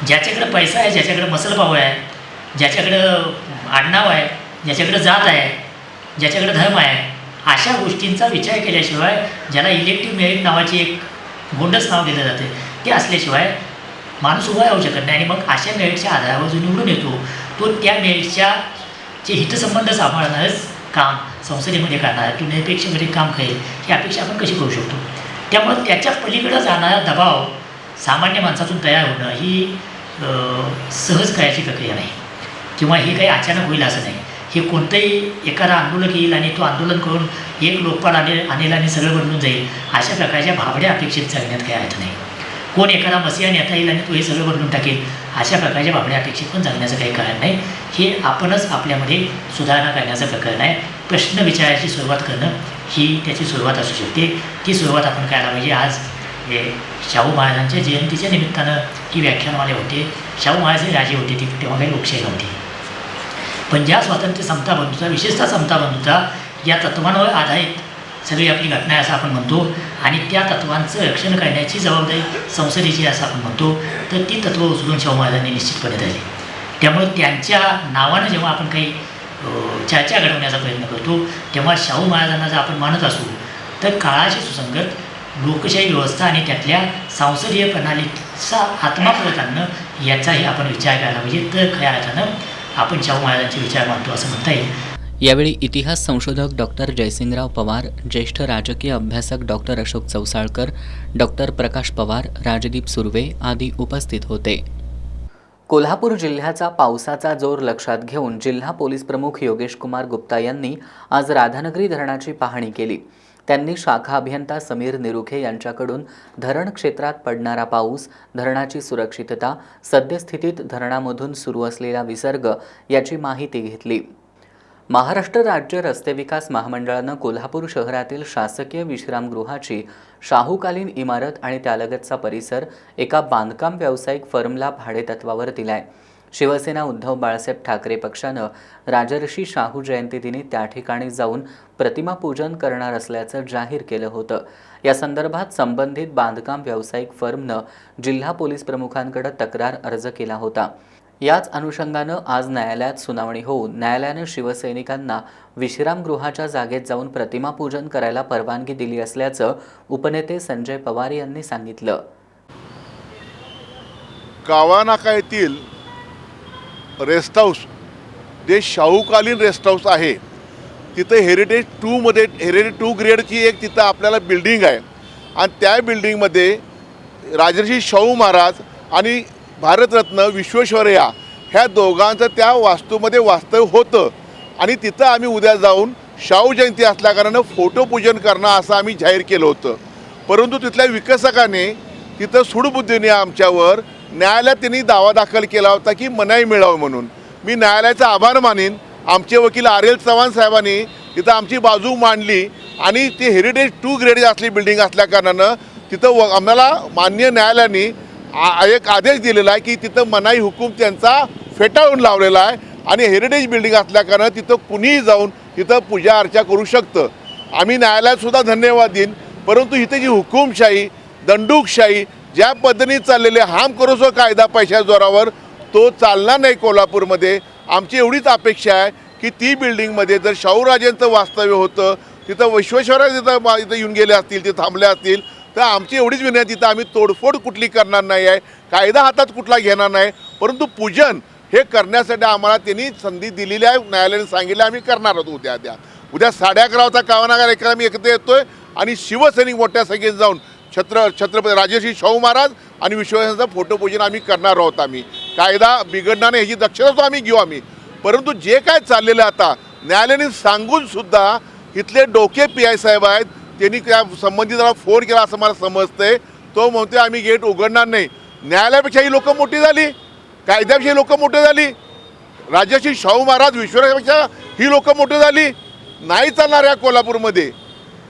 Speaker 8: ज्याच्याकडे पैसा आहे, ज्याच्याकडे मसलपाव आहे, ज्याच्याकडं आडनाव आहे, ज्याच्याकडे जात आहे, ज्याच्याकडे धर्म आहे, अशा गोष्टींचा विचार केल्याशिवाय ज्याला इलेक्टिव्ह मेरिट नावाची एक गोंडस नाव दिलं जाते ते असल्याशिवाय माणूस उभा राहू शकत नाही. आणि मग अशा मेरिटच्या आधारावर जो निवडून येतो तो त्या मेरिटच्या जे हितसंबंध सांभाळणारच काम संसदेमध्ये करणार, तो निरपेक्षमध्ये काम करेल ही अपेक्षा आपण कशी करू शकतो? त्यामुळे त्याच्या पलीकडं जाणारा दबाव सामान्य माणसातून तयार होणं ही सहज करायची प्रक्रिया नाही किंवा हे काही अचानक होईल असं नाही. हे कोणतंही एखादा आंदोलक येईल आणि तो आंदोलन करून एक लोकपाल आणेल आणि सगळं बनून जाईल अशा प्रकारच्या भाबड्या अपेक्षित जगण्यात काही अर्थ नाही. कोण एखादा मसिहा नेता येईल आणि तो हे सगळं बदलून टाकेल अशा प्रकारच्या भाबड्या अपेक्षित पण जगण्याचं काही कारण नाही. हे आपणच आपल्यामध्ये सुधारणा करण्याचं प्रकरण आहे. प्रश्न विचारायची सुरुवात करणं ही त्याची सुरुवात असू शकते. ती सुरुवात आपण करायला पाहिजे. आज शाहू महाराजांच्या जयंतीच्या निमित्तानं ही व्याख्यानमाले होते. शाहू महाराज हे राजे होते, ती तेव्हा काही लोकशाही नव्हती. पण ज्या स्वातंत्र्य समता बंधुता, विशेषतः समता बंधुता या तत्वांवर आधारित सगळी आपली घटना आहे असं आपण म्हणतो आणि त्या तत्वांचं रक्षण करण्याची जबाबदारी संसदेची असं आपण म्हणतो. तर ती तत्त्व उचलून शाहू महाराजांनी निश्चितपणे दिली. त्यामुळे त्यांच्या नावानं जेव्हा आपण काही चर्चा घडवण्याचा प्रयत्न करतो तेव्हा शाहू महाराजांना जर आपण मानत असू तर काळाशी सुसंगत लोकशाही व्यवस्था आणि त्यातल्या संसदीय प्रणालीचा आत्मा परत आणणं याचाही आपण विचार करायला पाहिजे. तर खऱ्या अर्थानं आपण शाहू महाराजांचे विचार मानतो असं म्हणता येईल.
Speaker 1: यावेळी इतिहास संशोधक डॉक्टर जयसिंगराव पवार, ज्येष्ठ राजकीय अभ्यासक डॉक्टर अशोक चौसाळकर, डॉक्टर प्रकाश पवार, राजदीप सुर्वे आदी उपस्थित होते. कोल्हापूर जिल्ह्याचा पावसाचा जोर लक्षात घेऊन जिल्हा पोलीस प्रमुख योगेश कुमार गुप्ता यांनी आज राधानगरी धरणाची पाहणी केली. त्यांनी शाखा अभियंता समीर निरुखे यांच्याकडून धरण क्षेत्रात पडणारा पाऊस, धरणाची सुरक्षितता, सद्यस्थितीत धरणामधून सुरू असलेला विसर्ग याची माहिती घेतली. महाराष्ट्र राज्य रस्ते विकास महामंडळानं कोल्हापूर शहरातील शासकीय विश्रामगृहाची शाहूकालीन इमारत आणि त्यालगतचा परिसर एका बांधकाम व्यावसायिक फर्मला भाडेतत्वावर दिलाय. शिवसेना उद्धव बाळासाहेब ठाकरे पक्षानं राजर्षी शाहू जयंतीदिनी त्या ठिकाणी जाऊन प्रतिमा पूजन करणार असल्याचं जाहीर केलं होतं. या संदर्भात संबंधित बांधकाम व्यावसायिक फर्मनं जिल्हा पोलीस प्रमुखांकडे तक्रार अर्ज केला होता. याच अनुषंगानं आज न्यायालयात सुनावणी होऊन न्यायालयानं शिवसैनिकांना विश्रामगृहाच्या जागेत जाऊन प्रतिमा पूजन करायला परवानगी दिली असल्याचं उपनेते संजय पवार यांनी सांगितलं.
Speaker 9: गावानाका येथील रेस्ट हाऊस जे शाहूकालीन रेस्ट हाऊस आहे, तिथं हेरिटेज 2 ग्रेडची एक तिथं आपल्याला बिल्डिंग आहे आणि त्या बिल्डिंगमध्ये राजर्षी शाहू महाराज आणि भारतरत्न विश्वेश्वरय्या ह्या दोघांचं त्या वास्तूमध्ये वास्तव्य होतं आणि तिथं आम्ही उद्या जाऊन शाहू जयंती असल्याकारणानं फोटोपूजन करणं असं आम्ही जाहीर केलं होतं. परंतु तिथल्या विकासकाने तिथं सूडबुद्धीने आमच्यावर न्यायालयात त्यांनी दावा दाखल केला होता की मनाई मिळावं म्हणून. मी न्यायालयाचा आभार मानीन. आमचे वकील RL चव्हाण साहेबांनी तिथं आमची बाजू मांडली आणि ती हेरिटेज 2 ग्रेड असली बिल्डिंग असल्याकारणानं तिथं आम्हाला मान्य न्यायालयाने एक आदेश दिलेला आहे की तिथं मनाई हुकूम त्यांचा फेटाळून लावलेला आहे आणि हेरिटेज बिल्डिंग असल्याकारणानं तिथं कुणीही जाऊन तिथं पूजा अर्चा करू शकतं. आम्ही न्यायालयातसुद्धा धन्यवाद देईन. परंतु इथं जी हुकूमशाही, दंडुकशाही ज्या पद्धतीने चाललेले हाम करोसो कायदा पैशा जोरावर तो चालणार नाही कोल्हापूरमध्ये. आमची एवढीच अपेक्षा आहे की ती बिल्डिंगमध्ये जर शाहूराजांचं वास्तव्य होतं, तिथं विश्वेश्वरय्या इथं येऊन गेले असतील, ते थांबले असतील, तर आमची एवढीच विनंती, तिथं आम्ही तोडफोड कुठली करणार नाही आहे, कायदा हातात कुठला घेणार नाही. परंतु पूजन हे करण्यासाठी आम्हाला त्यांनी संधी दिलेली आहे. न्यायालयाने सांगितलं आम्ही करणार आहोत. उद्या 11:30 कावनागार एकत्र आम्ही एकत्र येतोय आणि शिवसैनिक मोठ्या संख्येत जाऊन छत्रपती राजर्षी शाहू महाराज आणि विश्वेश्वरय्यांचं फोटोपूजन आम्ही करणार आहोत. आम्ही कायदा बिघडणार नाही ह्याची दक्षता आम्ही घेऊ आम्ही. परंतु जे काय चाललेलं आता न्यायालयाने सांगून सुद्धा इथले डोके PI साहेब आहेत, त्यांनी त्या संबंधिताला फोन केला असं मला समजतंय. तो म्हणतोय आम्ही गेट उघडणार नाही. न्यायालयापेक्षा ही लोकं मोठी झाली, कायद्यापेक्षा ही लोकं मोठी झाली, राजर्षी शाहू महाराज विश्वेश्वरय्यापेक्षा ही लोकं मोठी झाली. नाही चालणार या कोल्हापूरमध्ये.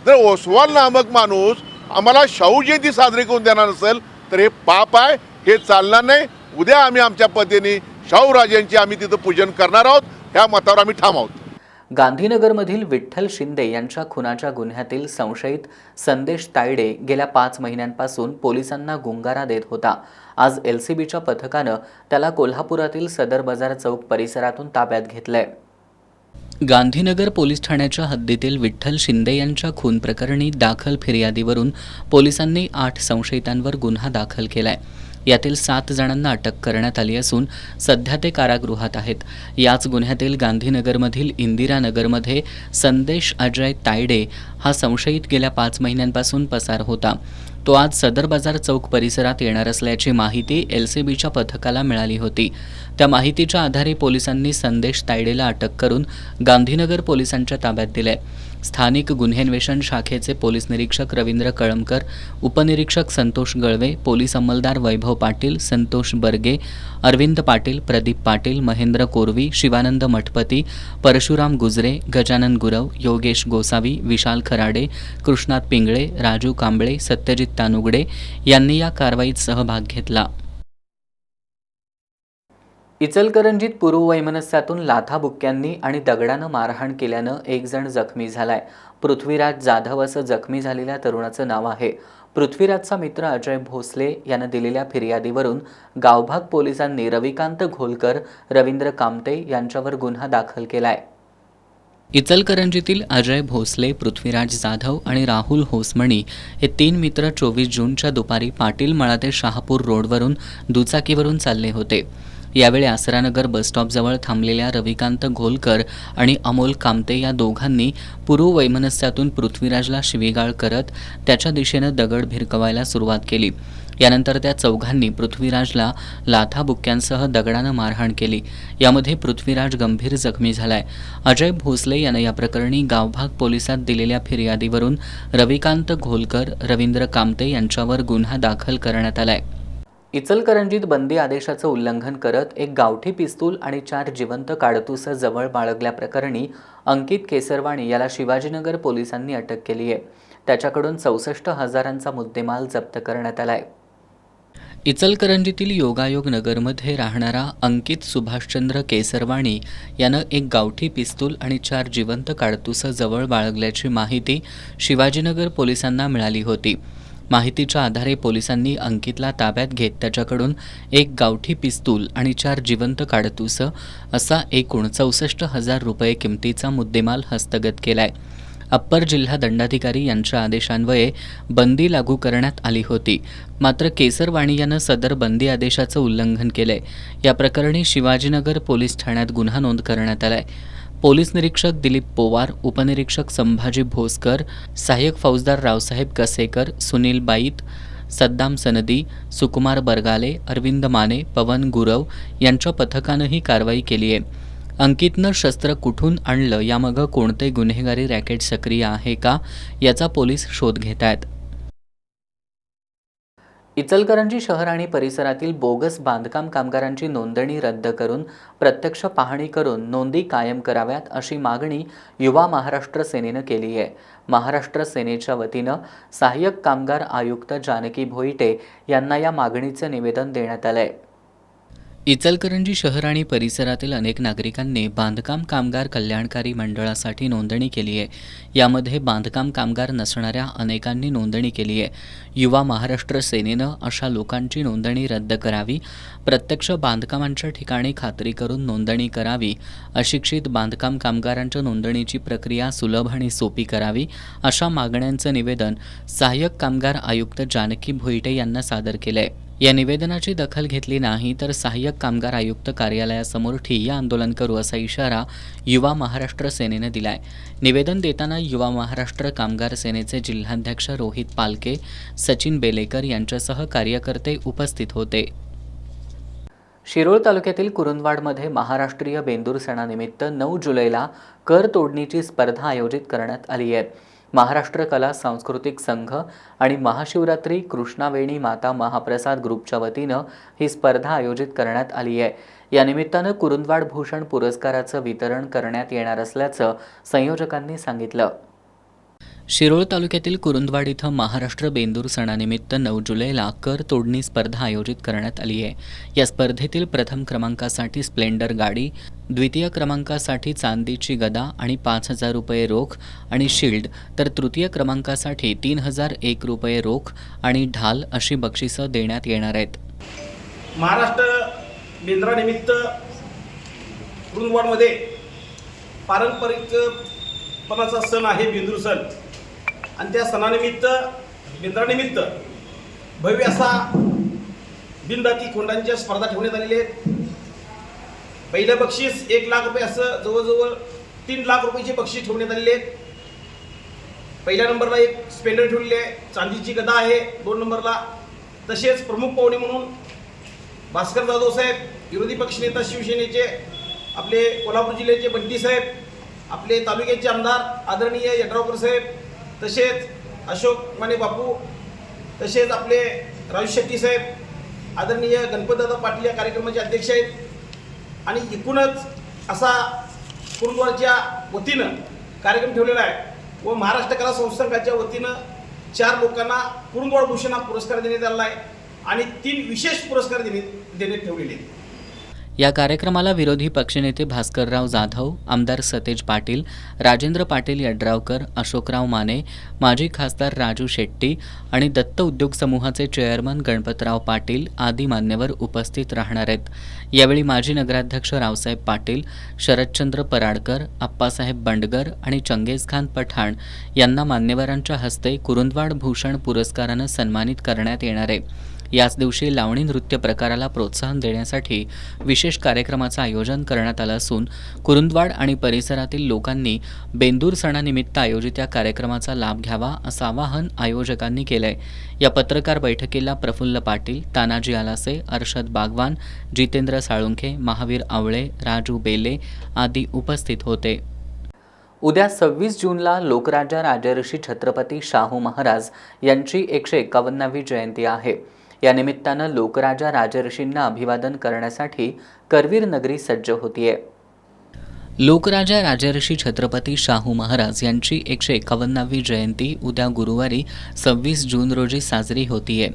Speaker 9: जर ओसवाल नामक माणूस आम्हाला शाहू जयंती साजरी करून देणार नसेल तर हे पाप आहे, हे चालणार नाही. उद्या आम्ही आमच्या पद्धतीने शाहूराजांची आम्ही तिथं पूजन करणार आहोत. ह्या मतावर आम्ही ठाम आहोत.
Speaker 1: गांधीनगरमधील विठ्ठल शिंदे यांच्या खुनाच्या गुन्ह्यातील संशयित संदेश तायडे गेल्या 5 महिन्यांपासून पोलिसांना गुंगारा देत होता. आज LCBच्या पथकानं त्याला कोल्हापुरातील सदर बाजार चौक परिसरातून ताब्यात घेतलंय. गांधीनगर पोलीस ठाण्याच्या हद्दीतील विठ्ठल शिंदे यांच्या खून प्रकरणी दाखल फिर्यादीवरून पोलिसांनी 8 संशयितांवर गुन्हा दाखल केलाय. यातील 7 जणांना अटक करण्यात आली असून सध्या ते कारागृहात आहेत. याच गुन्ह्यातील गांधीनगरमधील इंदिरानगरमध्ये संदेश अजय तायडे हा संशयित गेल्या 5 महिन्यांपासून पसार होता. तो आज सदर बाजार चौक परिसरात येणार असल्याची माहिती LCBच्या पथकाला मिळाली होती. त्या माहितीच्या आधारे पोलिसांनी संदेश तायडेला अटक करून गांधीनगर पोलिसांच्या ताब्यात दिले. स्थानिक गुन्हेन्वेषण शाखेचे पोलीस निरीक्षक रवींद्र कळमकर, उपनिरीक्षक संतोष गळवे, पोलीस अंमलदार वैभव पाटील, संतोष बर्गे, अरविंद पाटील, प्रदीप पाटील, महेंद्र कोरवी, शिवानंद मठपती, परशुराम गुजरे, गजानन गुरव, योगेश गोसावी, विशाल खराडे, कृष्णात पिंगळे, राजू कांबळे, सत्यजित तानुगडे यांनी या कारवाईत सहभाग घेतला. इचलकरंजीत पूर्ववैमनस्यातून लाथाबुक्क्यांनी आणि दगडानं मारहाण केल्यानं 1 जण जखमी झालाय. पृथ्वीराज जाधव असं जखमी झालेल्या तरुणाचं नाव आहे. पृथ्वीराजचा मित्र अजय भोसले यानं दिलेल्या फिर्यादीवरून गावभाग पोलिसांनी रविकांत घोलकर, रवींद्र कामते यांच्यावर गुन्हा दाखल केलाय. इचलकरंजीतील अजय भोसले, पृथ्वीराज जाधव आणि राहुल होसमणी हे 3 मित्र 24 जूनच्या दुपारी पाटील मळा ते शहापूर रोडवरून दुचाकीवरून चालले होते. यावेळी आसरानगर बसस्टॉपजवळ थांबलेल्या रविकांत घोलकर आणि अमोल कामते या दोघांनी पूर्व वैमनस्यातून पृथ्वीराजला शिवीगाळ करत त्याच्या दिशेनं दगड भिरकवायला सुरुवात केली. यानंतर त्या चौघांनी पृथ्वीराजला लाथाबुक्क्यांसह दगडानं मारहाण केली. यामध्ये पृथ्वीराज गंभीर जखमी झालाय. अजय भोसले यानं या प्रकरणी गावभाग पोलिसात दिलेल्या फिर्यादीवरून रविकांत घोलकर, रवींद्र कामते यांच्यावर गुन्हा दाखल करण्यात आलाय. इचलकरंजीत बंदी आदेशाचं उल्लंघन करत एक गावठी पिस्तूल आणि 4 जिवंत काडतूस जवळ बाळगल्याप्रकरणी अंकित केसरवाणी याला शिवाजीनगर पोलिसांनी अटक केली आहे. त्याच्याकडून 64,000चा मुद्देमाल जप्त करण्यात आलाय. इचलकरंजीतील योगायोग नगरमध्ये राहणारा अंकित सुभाषचंद्र केसरवाणी यानं एक गावठी पिस्तूल आणि 4 जिवंत काडतूस जवळ बाळगल्याची माहिती शिवाजीनगर पोलिसांना मिळाली होती. माहितीच्या आधारे पोलिसांनी अंकितला ताब्यात घेत त्याच्याकडून एक गावठी पिस्तूल आणि 4 जिवंत काडतूस असा एकूण 64,000 रुपये किमतीचा मुद्देमाल हस्तगत केलाय. अप्पर जिल्हा दंडाधिकारी यांच्या आदेशान्वये बंदी लागू करण्यात आली होती. मात्र केसरवाणी यानं सदर बंदी आदेशाचं उल्लंघन केलंय. या प्रकरणी शिवाजीनगर पोलीस ठाण्यात गुन्हा नोंद करण्यात आलाय. पोलीस निरीक्षक दिलीप पोवार, उपनिरीक्षक संभाजी भोसकर, सहाय्यक फौजदार रावसाहेब कसेकर, सुनील बाईत, सद्दाम सनदी, सुकुमार बरगाले, अरविंद माने, पवन गुरव यांच्या पथकानं ही कारवाई केली आहे. अंकितनं शस्त्र कुठून आणलं, यामागं कोणते गुन्हेगारी रॅकेट सक्रिय आहे का, याचा पोलीस शोध घेत आहेत. इचलकरंजी शहर आणि परिसरातील बोगस बांधकाम कामगारांची नोंदणी रद्द करून प्रत्यक्ष पाहणी करून नोंदी कायम कराव्यात अशी मागणी युवा महाराष्ट्र सेनेनं केली आहे. महाराष्ट्र सेनेच्या वतीनं सहाय्यक कामगार आयुक्त जानकी भोईटे यांना या मागणीचं निवेदन देण्यात आलंय. इचलकरंजी शहर आणि परिसरातील अनेक नागरिकांनी बांधकाम कामगार कल्याणकारी मंडळासाठी नोंदणी केली आहे. यामध्ये बांधकाम कामगार नसणाऱ्या अनेकांनी नोंदणी केली आहे. युवा महाराष्ट्र सेनेनं अशा लोकांची नोंदणी रद्द करावी, प्रत्यक्ष बांधकामांच्या ठिकाणी खात्री करून नोंदणी करावी, अशिक्षित बांधकाम कामगारांच्या नोंदणीची प्रक्रिया सुलभ आणि सोपी करावी, अशा मागण्यांचं निवेदन सहाय्यक कामगार आयुक्त जानकी भोईटे यांना सादर केलं आहे. या निवेदनाची दखल घेतली नाही तर सहाय्यक कामगार आयुक्त कार्यालयासमोर ठिय्या आंदोलन करू असा इशारा युवा महाराष्ट्र सेनेनं दिलाय. निवेदन देताना युवा महाराष्ट्र कामगार सेनेचे जिल्हाध्यक्ष रोहित पालके, सचिन बेलेकर यांच्यासह कार्यकर्ते उपस्थित होते. शिरोळ तालुक्यातील कुरुंदवाडमध्ये महाराष्ट्रीय बेंदूर सणानिमित्त 9 जुलैला कर तोडणीची स्पर्धा आयोजित करण्यात आली आहे. महाराष्ट्र कला सांस्कृतिक संघ आणि महाशिवरात्री कृष्णावेणी माता महाप्रसाद ग्रुपच्या वतीनं ही स्पर्धा आयोजित करण्यात आली आहे. या निमित्तानं कुरुंदवाड भूषण पुरस्काराचं वितरण करण्यात येणार असल्याचं संयोजकांनी सांगितलं. शिरोळ तालुक्यातील कुरुंदवाड इथं महाराष्ट्र बेंदूर सणानिमित्त 9 जुलैला कर तोडणी स्पर्धा आयोजित करण्यात आली आहे. या स्पर्धेतील प्रथम क्रमांकासाठी स्प्लेंडर गाडी, द्वितीय क्रमांकासाठी चांदीची गदा आणि 5,000 रुपये रोख आणि शिल्ड, तर तृतीय क्रमांकासाठी 3,001 रुपये रोख आणि ढाल अशी बक्षिसं देण्यात येणार आहेत.
Speaker 10: महाराष्ट्र बेंद्रानिमित्त कुरुंदवाडमध्ये पारंपरिकपणाचा सण आहे बेंदूर सण, आणि त्या सणानिमित्त बेंद्रानिमित्त भव्य असा बिनदाती खोंडांच्या स्पर्धा ठेवण्यात आलेल्या आहेत. पहिलं बक्षीस 1 लाख रुपये, असं जवळजवळ 3 लाख रुपयाचे बक्षीस ठेवण्यात आलेले आहेत. पहिल्या नंबरला एक स्पेंडर ठेवलेली आहे, चांदीची गदा आहे 2 नंबरला. तसेच प्रमुख पाहुणे म्हणून भास्कर जाधव साहेब, विरोधी पक्षनेता शिवसेनेचे आपले कोल्हापूर जिल्ह्याचे बंटी साहेब, आपले तालुक्याचे आमदार आदरणीय यड्रावकर साहेब, तसेच अशोक माने बापू, तसेच आपले राजू शेट्टी साहेब, आदरणीय गणपतदादा पाटील या कार्यक्रमाचे अध्यक्ष आहेत. आणि एकूणच असा कुरुंदवाडच्या वतीनं कार्यक्रम ठेवलेला आहे व महाराष्ट्र कला संस्थांच्या वतीनं 4 लोकांना कुरुंदवाड भूषण हा पुरस्कार देण्यात आलेला आहे आणि 3 विशेष पुरस्कार देण्यात ठेवलेले आहेत.
Speaker 1: या कार्यक्रमाला विरोधी पक्षनेते भास्करराव जाधव, आमदार सतेज पाटील, राजेंद्र पाटील यड्रावकर, अशोकराव माने, माजी खासदार राजू शेट्टी आणि दत्त उद्योग समूहाचे चेअरमन गणपतराव पाटील आदी मान्यवर उपस्थित राहणार आहेत. यावेळी माजी नगराध्यक्ष रावसाहेब पाटील, शरदचंद्र पराडकर, आप्पासाहेब बंडगर आणि चंगेजखान पठाण यांना मान्यवरांच्या हस्ते कुरुंदवाड भूषण पुरस्कारानं सन्मानित करण्यात येणार आहे. याच दिवशी लावणी नृत्य प्रकाराला प्रोत्साहन देण्यासाठी विशेष कार्यक्रमाचं आयोजन करण्यात आलं असून कुरुंदवाड आणि परिसरातील लोकांनी बेंदूर सणानिमित्त आयोजित या कार्यक्रमाचा लाभ घ्यावा असं आवाहन आयोजकांनी केलंय. या पत्रकार बैठकीला प्रफुल्ल पाटील, तानाजी आलासे, अर्शद बागवान, जितेंद्र साळुंखे, महावीर आवळे, राजू बेले आदी उपस्थित होते. उद्या 26 जूनला लोकराजा राजर्षी छत्रपती शाहू महाराज यांची 151वी जयंती आहे. या निमित्तानं लोकराजा राजर्षींना अभिवादन करण्यासाठी करवीर नगरी सज्ज होतीये. लोकराजा राजर्षी छत्रपती शाहू महाराज यांची 151वी जयंती उद्या गुरुवारी 26 जून रोजी साजरी होतीये.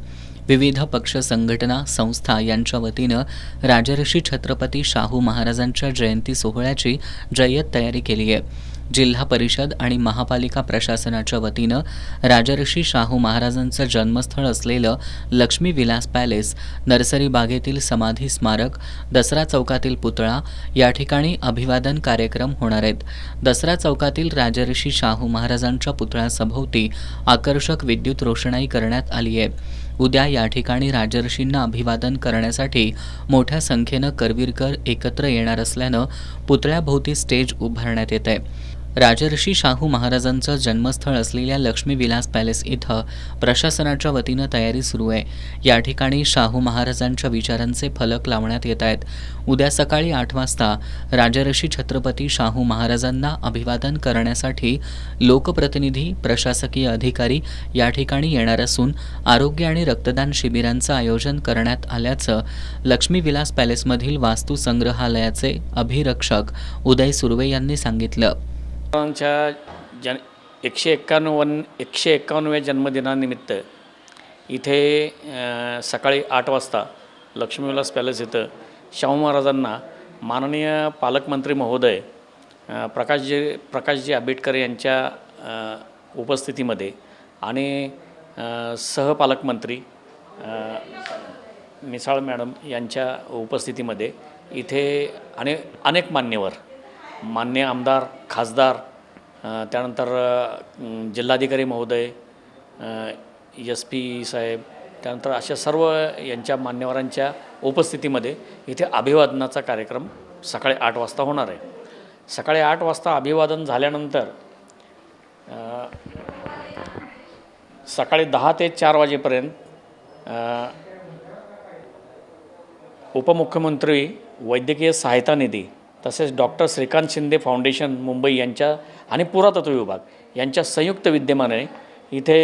Speaker 1: विविध पक्ष, संघटना, संस्था यांच्या वतीनं राजर्षी छत्रपती शाहू महाराजांच्या जयंती सोहळ्याची जय्यत तयारी केली आहे. जिल्हा परिषद आणि महापालिका प्रशासनाच्या वतीनं राजर्षी शाहू महाराजांचं जन्मस्थळ असलेलं लक्ष्मी विलास पॅलेस, नर्सरी बागेतील समाधी स्मारक, दसरा चौकातील पुतळा या ठिकाणी अभिवादन कार्यक्रम होणार आहेत. दसरा चौकातील राजर्षी शाहू महाराजांच्या पुतळ्यासभोवती आकर्षक विद्युत रोषणाई करण्यात आली आहे. उद्या या ठिकाणी राजर्षींना अभिवादन करण्यासाठी मोठ्या संख्येनं करवीरकर एकत्र येणार असल्यानं पुतळ्याभोवती स्टेज उभारण्यात येत आहे. राजर्षी शाहू महाराजांचं जन्मस्थळ असलेल्या लक्ष्मी विलास पॅलेस इथं प्रशासनाच्या वतीनं तयारी सुरू आहे. या ठिकाणी शाहू महाराजांच्या विचारांचे फलक लावण्यात येत आहेत. उद्या सकाळी 8 वाजता राजर्षी छत्रपती शाहू महाराजांना अभिवादन करण्यासाठी लोकप्रतिनिधी, प्रशासकीय अधिकारी या ठिकाणी येणार असून आरोग्य आणि रक्तदान शिबिरांचं आयोजन करण्यात आल्याचं लक्ष्मी विलास पॅलेसमधील वास्तू संग्रहालयाचे अभिरक्षक उदय सुर्वे यांनी सांगितलं.
Speaker 11: च्या 151व्या जन्मदिनानिमित्त इथे सकाळी 8 वाजता लक्ष्मीविलास पॅलेस इथं शाहू महाराजांना माननीय पालकमंत्री महोदय प्रकाशजी आंबेडकर यांच्या उपस्थितीमध्ये आणि सहपालकमंत्री मिसाळ मॅडम यांच्या उपस्थितीमध्ये इथे अनेक मान्य आमदार, खासदार, त्यानंतर जिल्हाधिकारी महोदय, SP साहेब, त्यानंतर अशा सर्व यांच्या मान्यवरांच्या उपस्थितीमध्ये इथे अभिवादनाचा कार्यक्रम सकाळी 8 वाजता होणार आहे. सकाळी 8 वाजता अभिवादन झाल्यानंतर सकाळी 10 ते 4 वाजेपर्यंत उपमुख्यमंत्री वैद्यकीय सहायता निधी तसेच डॉक्टर श्रीकांत शिंदे फाउंडेशन मुंबई यांच्या आणि पुरातत्व विभाग यांच्या संयुक्त विद्यमाने इथे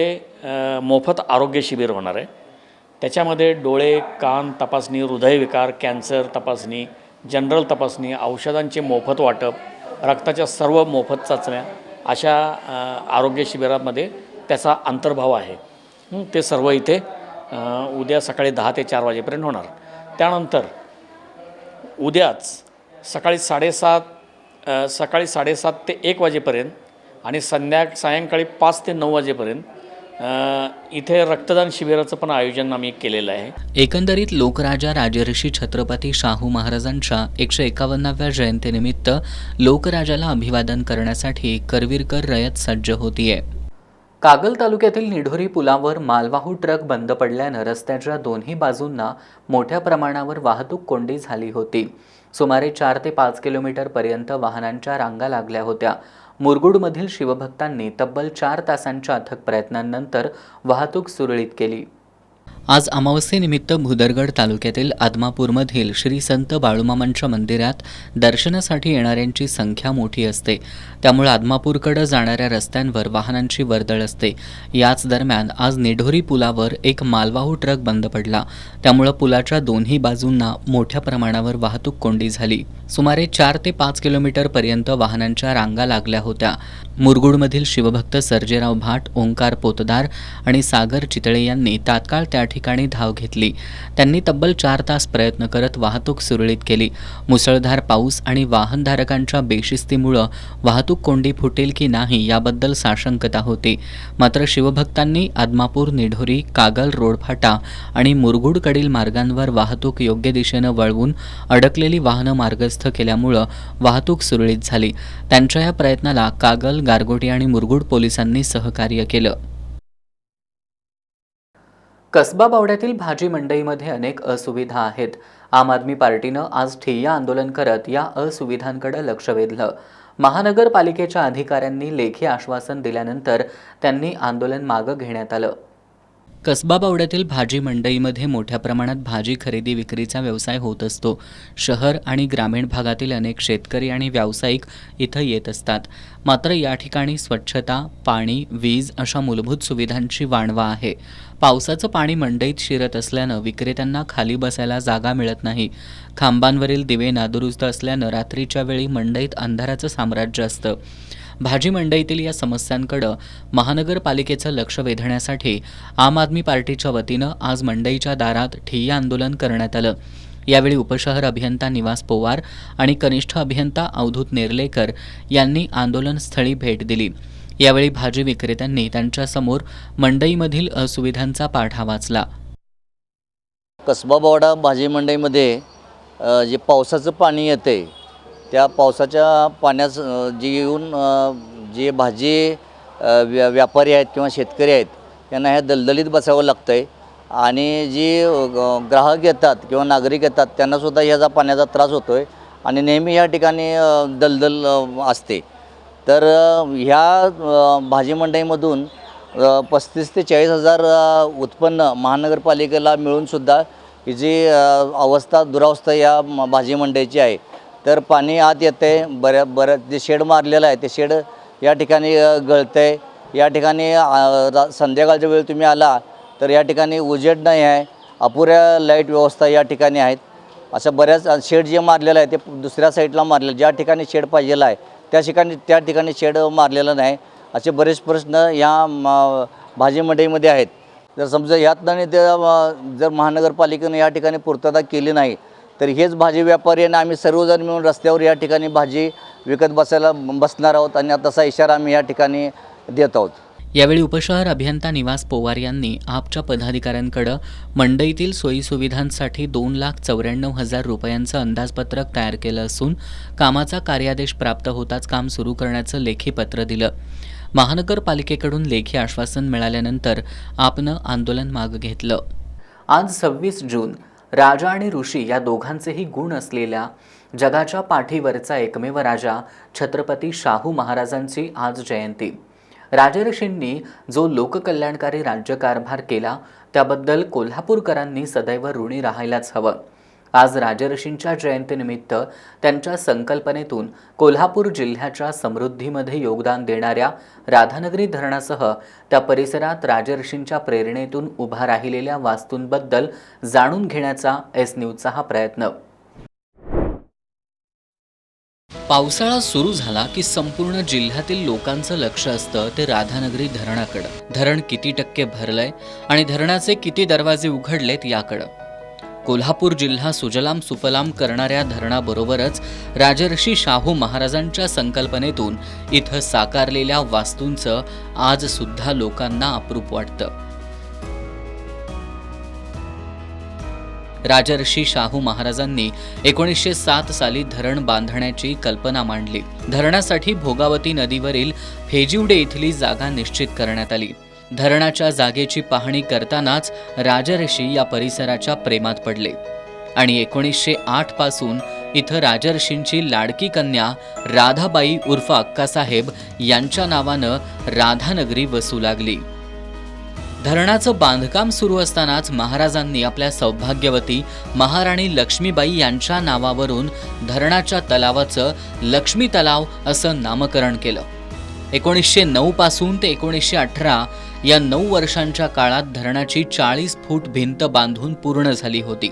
Speaker 11: मोफत आरोग्य शिबिर होणार आहे. त्याच्यामध्ये डोळे, कान तपासणी, हृदयविकार, कॅन्सर तपासणी, जनरल तपासणी, औषधांचे मोफत वाटप, रक्ताच्या सर्व मोफत चाचण्या अशा आरोग्य शिबिरामध्ये त्याचा अंतर्भाव आहे. ते सर्व इथे उद्या सकाळी 10 ते 4 वाजेपर्यंत होणार. त्यानंतर उद्याच सकाळी 7:30 ते 1 वाजेपर्यंत आणि सायंकाळी 5 ते 9 वाजेपर्यंत इथे रक्तदान शिबिराचं पण आयोजन आम्ही केलेलं आहे.
Speaker 1: एकंदरीत लोकराजा राजर्षी छत्रपती शाहू महाराजांच्या 151व्या जयंतीनिमित्त लोकराजाला अभिवादन करण्यासाठी करवीरकर रयत सज्ज होतीये. कागल तालुक्यातील निढोरी पुलावर मालवाहू ट्रक बंद पडल्यानं रस्त्याच्या दोन्ही बाजूंना मोठ्या प्रमाणावर वाहतूक कोंडी झाली होती. सुमारे 4 ते 5 किलोमीटरपर्यंत वाहनांच्या रांगा लागल्या होत्या. मुरगुडमधील शिवभक्तांनी तब्बल 4 तासांच्या अथक प्रयत्नांनंतर वाहतूक सुरळीत केली. आज अमावस्येनिमित्त भुदरगड तालुक्यातील आदमापूरमधील श्री संत बाळूमामांच्या मंदिरात दर्शनासाठी येणाऱ्यांची संख्या मोठी असते. त्यामुळे आदमापूरकडे जाणाऱ्या रस्त्यांवर वाहनांची वर्दळ असते. याच दरम्यान आज निढोरी पुलावर एक मालवाहू ट्रक बंद पडला. त्यामुळे पुलाच्या दोन्ही बाजूंना मोठ्या प्रमाणावर वाहतूक कोंडी झाली. सुमारे 4 ते 5 किलोमीटरपर्यंत वाहनांच्या रांगा लागल्या होत्या. मुरगुडमधील शिवभक्त सर्जेराव भाट, ओंकार पोतदार आणि सागर चितळे यांनी तात्काळ त्या ठिकाणी धाव घेतली. त्यांनी तब्बल 4 तास प्रयत्न करत वाहतूक सुरळीत केली. मुसळधार पाऊस आणि वाहनधारकांच्या बेशिस्तीमुळं वाहतूक कोंडी फुटेल की नाही याबद्दल साशंकता होती. मात्र शिवभक्तांनी आदमापूर, निढोरी, कागल रोड फाटा आणि मुरगुडकडील मार्गांवर वाहतूक योग्य दिशेनं वळवून अडकलेली वाहनं मार्गस्थ केल्यामुळं वाहतूक सुरळीत झाली. त्यांच्या या प्रयत्नाला कागल, गारगोटी आणि मुरगुड पोलिसांनी सहकार्य केलं. कसबा बावड्यातील भाजी मंडईमध्ये अनेक असुविधा आहेत. आम आदमी पार्टीनं आज ठिय्या आंदोलन करत या असुविधांकडे लक्ष वेधलं. महानगरपालिकेच्या अधिकाऱ्यांनी लेखी आश्वासन दिल्यानंतर त्यांनी आंदोलन मागं घेण्यात आलं. कसबा बावड्यातील भाजी मंडईमध्ये मोठ्या प्रमाणात भाजी खरेदी विक्रीचा व्यवसाय होत असतो. शहर आणि ग्रामीण भागातील अनेक शेतकरी आणि व्यावसायिक इथं येत असतात. मात्र या ठिकाणी स्वच्छता, पाणी, वीज अशा मूलभूत सुविधांची वाणवा आहे. पावसाचं पाणी मंडईत शिरत असल्यानं विक्रेत्यांना खाली बसायला जागा मिळत नाही. खांबांवरील दिवे नादुरुस्त असल्यानं रात्रीच्या वेळी मंडईत अंधाराचं साम्राज्य असतं. भाजी मंडईतील या समस्यांकडं महानगरपालिकेचं लक्ष वेधण्यासाठी आम आदमी पार्टीच्या वतीनं आज मंडईच्या दारात ठिय्या आंदोलन करण्यात आलं. यावेळी उपशहर अभियंता निवास पोवार आणि कनिष्ठ अभियंता अवधूत नेर्लेकर यांनी आंदोलनस्थळी भेट दिली. यावेळी भाजी विक्रेत्यांनी त्यांच्यासमोर मंडईमधील असुविधांचा पाढा वाचला.
Speaker 12: कसबा बावडा भाजी मंडईमध्ये जे पावसाचं पाणी येते त्या पावसाच्या पाण्यात जे येऊन जे भाजी व्यापारी आहेत किंवा शेतकरी आहेत त्यांना ह्या दलदलीत बसावं लागतं आहे आणि जी ग्राहक येतात किंवा नागरिक येतात त्यांनासुद्धा ह्याचा पाण्याचा त्रास होतो आहे आणि नेहमी या ठिकाणी दलदल असते. तर ह्या भाजी मंडईमधून 35,000 ते 40,000 उत्पन्न महानगरपालिकेला मिळूनसुद्धा ही जी अवस्था दुरावस्था या भाजी मंडईची आहे. तर पाणी आत येतं आहे, बऱ्याच जे शेड मारलेलं आहे ते शेड या ठिकाणी गळतं आहे. या ठिकाणी संध्याकाळच्या वेळी तुम्ही आला तर या ठिकाणी उजेड नाही आहे, अपुऱ्या लाईट व्यवस्था या ठिकाणी आहेत. अशा बऱ्याच शेड जे मारलेलं आहे ते दुसऱ्या साईडला मारलेलं, ज्या ठिकाणी शेड पाहिजेला आहे त्या ठिकाणी शेड मारलेलं नाही. असे बरेच प्रश्न या भाजी मंडईमध्ये आहेत. जर समजा यातनं जर महानगरपालिकेनं या ठिकाणी पूर्तता केली नाही तर हेच भाजी व्यापारी आणि आम्ही सर्वजण मिळून रस्त्यावर या ठिकाणी भाजी विकत बसणार आहोत आणि तसा इशारा आम्ही या ठिकाणी देत आहोत.
Speaker 1: यावेळी उपशहर अभियंता निवास पोवार यांनी आपच्या पदाधिकाऱ्यांकडे मंडईतील सोयीसुविधांसाठी 2,94,000 रुपयांचं अंदाजपत्रक तयार केलं असून कामाचा कार्यादेश प्राप्त होताच काम सुरू करण्याचं लेखी पत्र दिलं. महानगरपालिकेकडून लेखी आश्वासन मिळाल्यानंतर आपनं आंदोलन मागं घेतलं. आज 26 जून राजा आणि ऋषी या दोघांचेही गुण असलेल्या जगाच्या पाठीवरचा एकमेव राजा छत्रपती शाहू महाराजांची आज जयंती. राजर्षींनी जो लोककल्याणकारी राज्यकारभार केला त्याबद्दल कोल्हापूरकरांनी सदैव ऋणी राहायलाच हवं. आज राजर्षींच्या जयंतीनिमित्त त्यांच्या संकल्पनेतून कोल्हापूर जिल्ह्याच्या समृद्धीमध्ये योगदान देणाऱ्या राधानगरी धरणासह त्या परिसरात राजर्षींच्या प्रेरणेतून उभा राहिलेल्या वास्तूंबद्दल जाणून घेण्याचा एस न्यूजचा हा प्रयत्न. पावसाळा सुरू झाला की संपूर्ण जिल्ह्यातील लोकांचं लक्ष असतं ते राधानगरी धरणाकडं. धरण किती टक्के भरलंय आणि धरणाचे किती दरवाजे उघडलेत याकडं. कोल्हापूर जिल्हा सुजलाम सुफलाम करणाऱ्या धरणाबरोबरच राजर्षी शाहू महाराजांच्या संकल्पनेतून इथं साकारलेल्या वास्तूंचं आज सुद्धा लोकांना अप्रूप वाटतं. राजर्षी शाहू महाराजांनी 1907 साली धरण बांधण्याची कल्पना मांडली. धरणासाठी भोगावती नदीवरील फेजिवडे इथली जागा निश्चित करण्यात आली. धरणाच्या जागेची पाहणी करतानाच राजर्षी या परिसराच्या प्रेमात पडले आणि 1908 पासून इथं राजर्षींची लाडकी कन्या राधाबाई उर्फ अक्कासाहेब यांच्या नावानं राधानगरी वसू लागली. धरणाचं बांधकाम सुरू असतानाच महाराजांनी आपल्या सौभाग्यवती महाराणी लक्ष्मीबाई यांच्या नावावरून धरणाच्या तलावाचं लक्ष्मी तलाव असं नामकरण केलं. 1909 पासून ते 1918 या 9 वर्षांच्या काळात धरणाची 40 फूट भिंत बांधून पूर्ण झाली होती.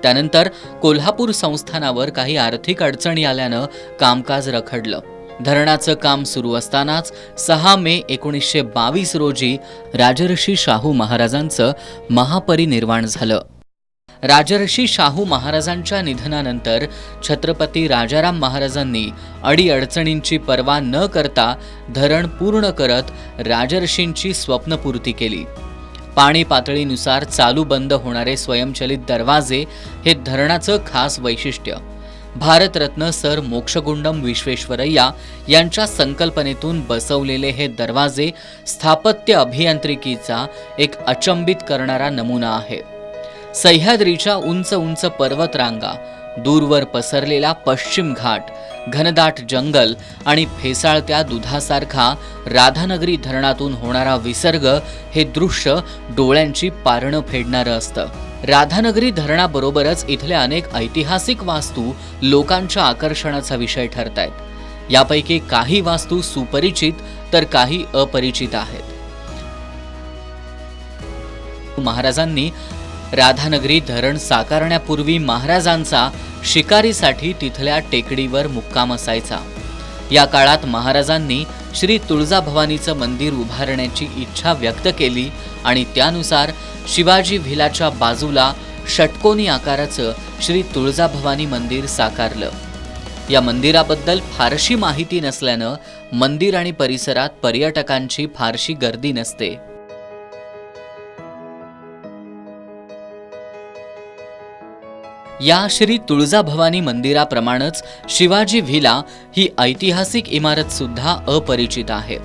Speaker 1: त्यानंतर कोल्हापूर संस्थानावर काही आर्थिक अडचणी आल्यानं कामकाज रखडलं. धरणाचं काम सुरू असतानाच 6 मे 1922 रोजी राजर्षी शाहू महाराजांचं महापरिनिर्वाण झालं. राजर्षी शाहू महाराजांच्या निधनानंतर छत्रपती राजाराम महाराजांनी अडीअडचणींची पर्वा न करता धरण पूर्ण करत राजर्षींची स्वप्नपूर्ती केली. पाणी पातळीनुसार चालू बंद होणारे स्वयंचलित दरवाजे हे धरणाचं खास वैशिष्ट्य. भारतरत्न सर मोक्षगुंडम विश्वेश्वरय्या यांच्या संकल्पनेतून बसवलेले हे दरवाजे स्थापत्य अभियांत्रिकीचा एक अचंबित करणारा नमुना आहे. सह्याद्रीच्या उंच उंच पर्वतरांगा, दूरवर पसरलेला पश्चिम घाट, घनदाट जंगल आणि फेसाळत्या दुधासारखा राधानगरी धरणातून होणारा विसर्ग हे दृश्य डोळ्यांची पारणं फेडणारं असतं. राधानगरी धरणाबरोबरच इथल्या अनेक ऐतिहासिक वास्तू लोकांच्या आकर्षणाचा विषय ठरतायत. यापैकी काही वास्तू सुपरिचित तर काही अपरिचित आहेत. महाराजांनी राधानगरी धरण साकारण्यापूर्वी महाराजांचा शिकारीसाठी तिथल्या टेकडीवर मुक्काम असायचा. या काळात महाराजांनी श्री तुळजाभवानीचं मंदिर उभारण्याची इच्छा व्यक्त केली आणि त्यानुसार शिवाजी व्हिलाच्या बाजूला षटकोनी आकाराचं श्री तुळजाभवानी मंदिर साकारलं. या मंदिराबद्दल फारशी माहिती नसल्यानं मंदिर आणि परिसरात पर्यटकांची फारशी गर्दी नसते. या श्री तुळजाभवानी मंदिराप्रमाणेच शिवाजी व्हिला ही ऐतिहासिक इमारत सुद्धा अपरिचित आहे.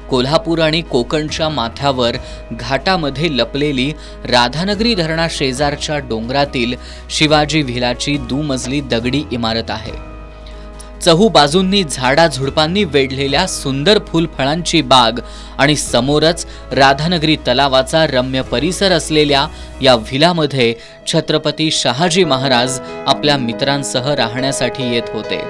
Speaker 1: कोल्हापूर आणि कोकणच्या माथ्यावर घाटामध्ये लपलेली राधानगरी धरणा शेजारच्या डोंगरातील शिवाजी व्हिलाची दुमजली दगडी इमारत आहे. चहूबाजूंनी झाडाझुडपांनी वेढलेल्या सुंदर फुलफळांची बाग आणि समोरच राधानगरी तलावाचा रम्य परिसर असलेल्या या व्हिलामध्ये छत्रपती शहाजी महाराज आपल्या मित्रांसह राहण्यासाठी येत होते.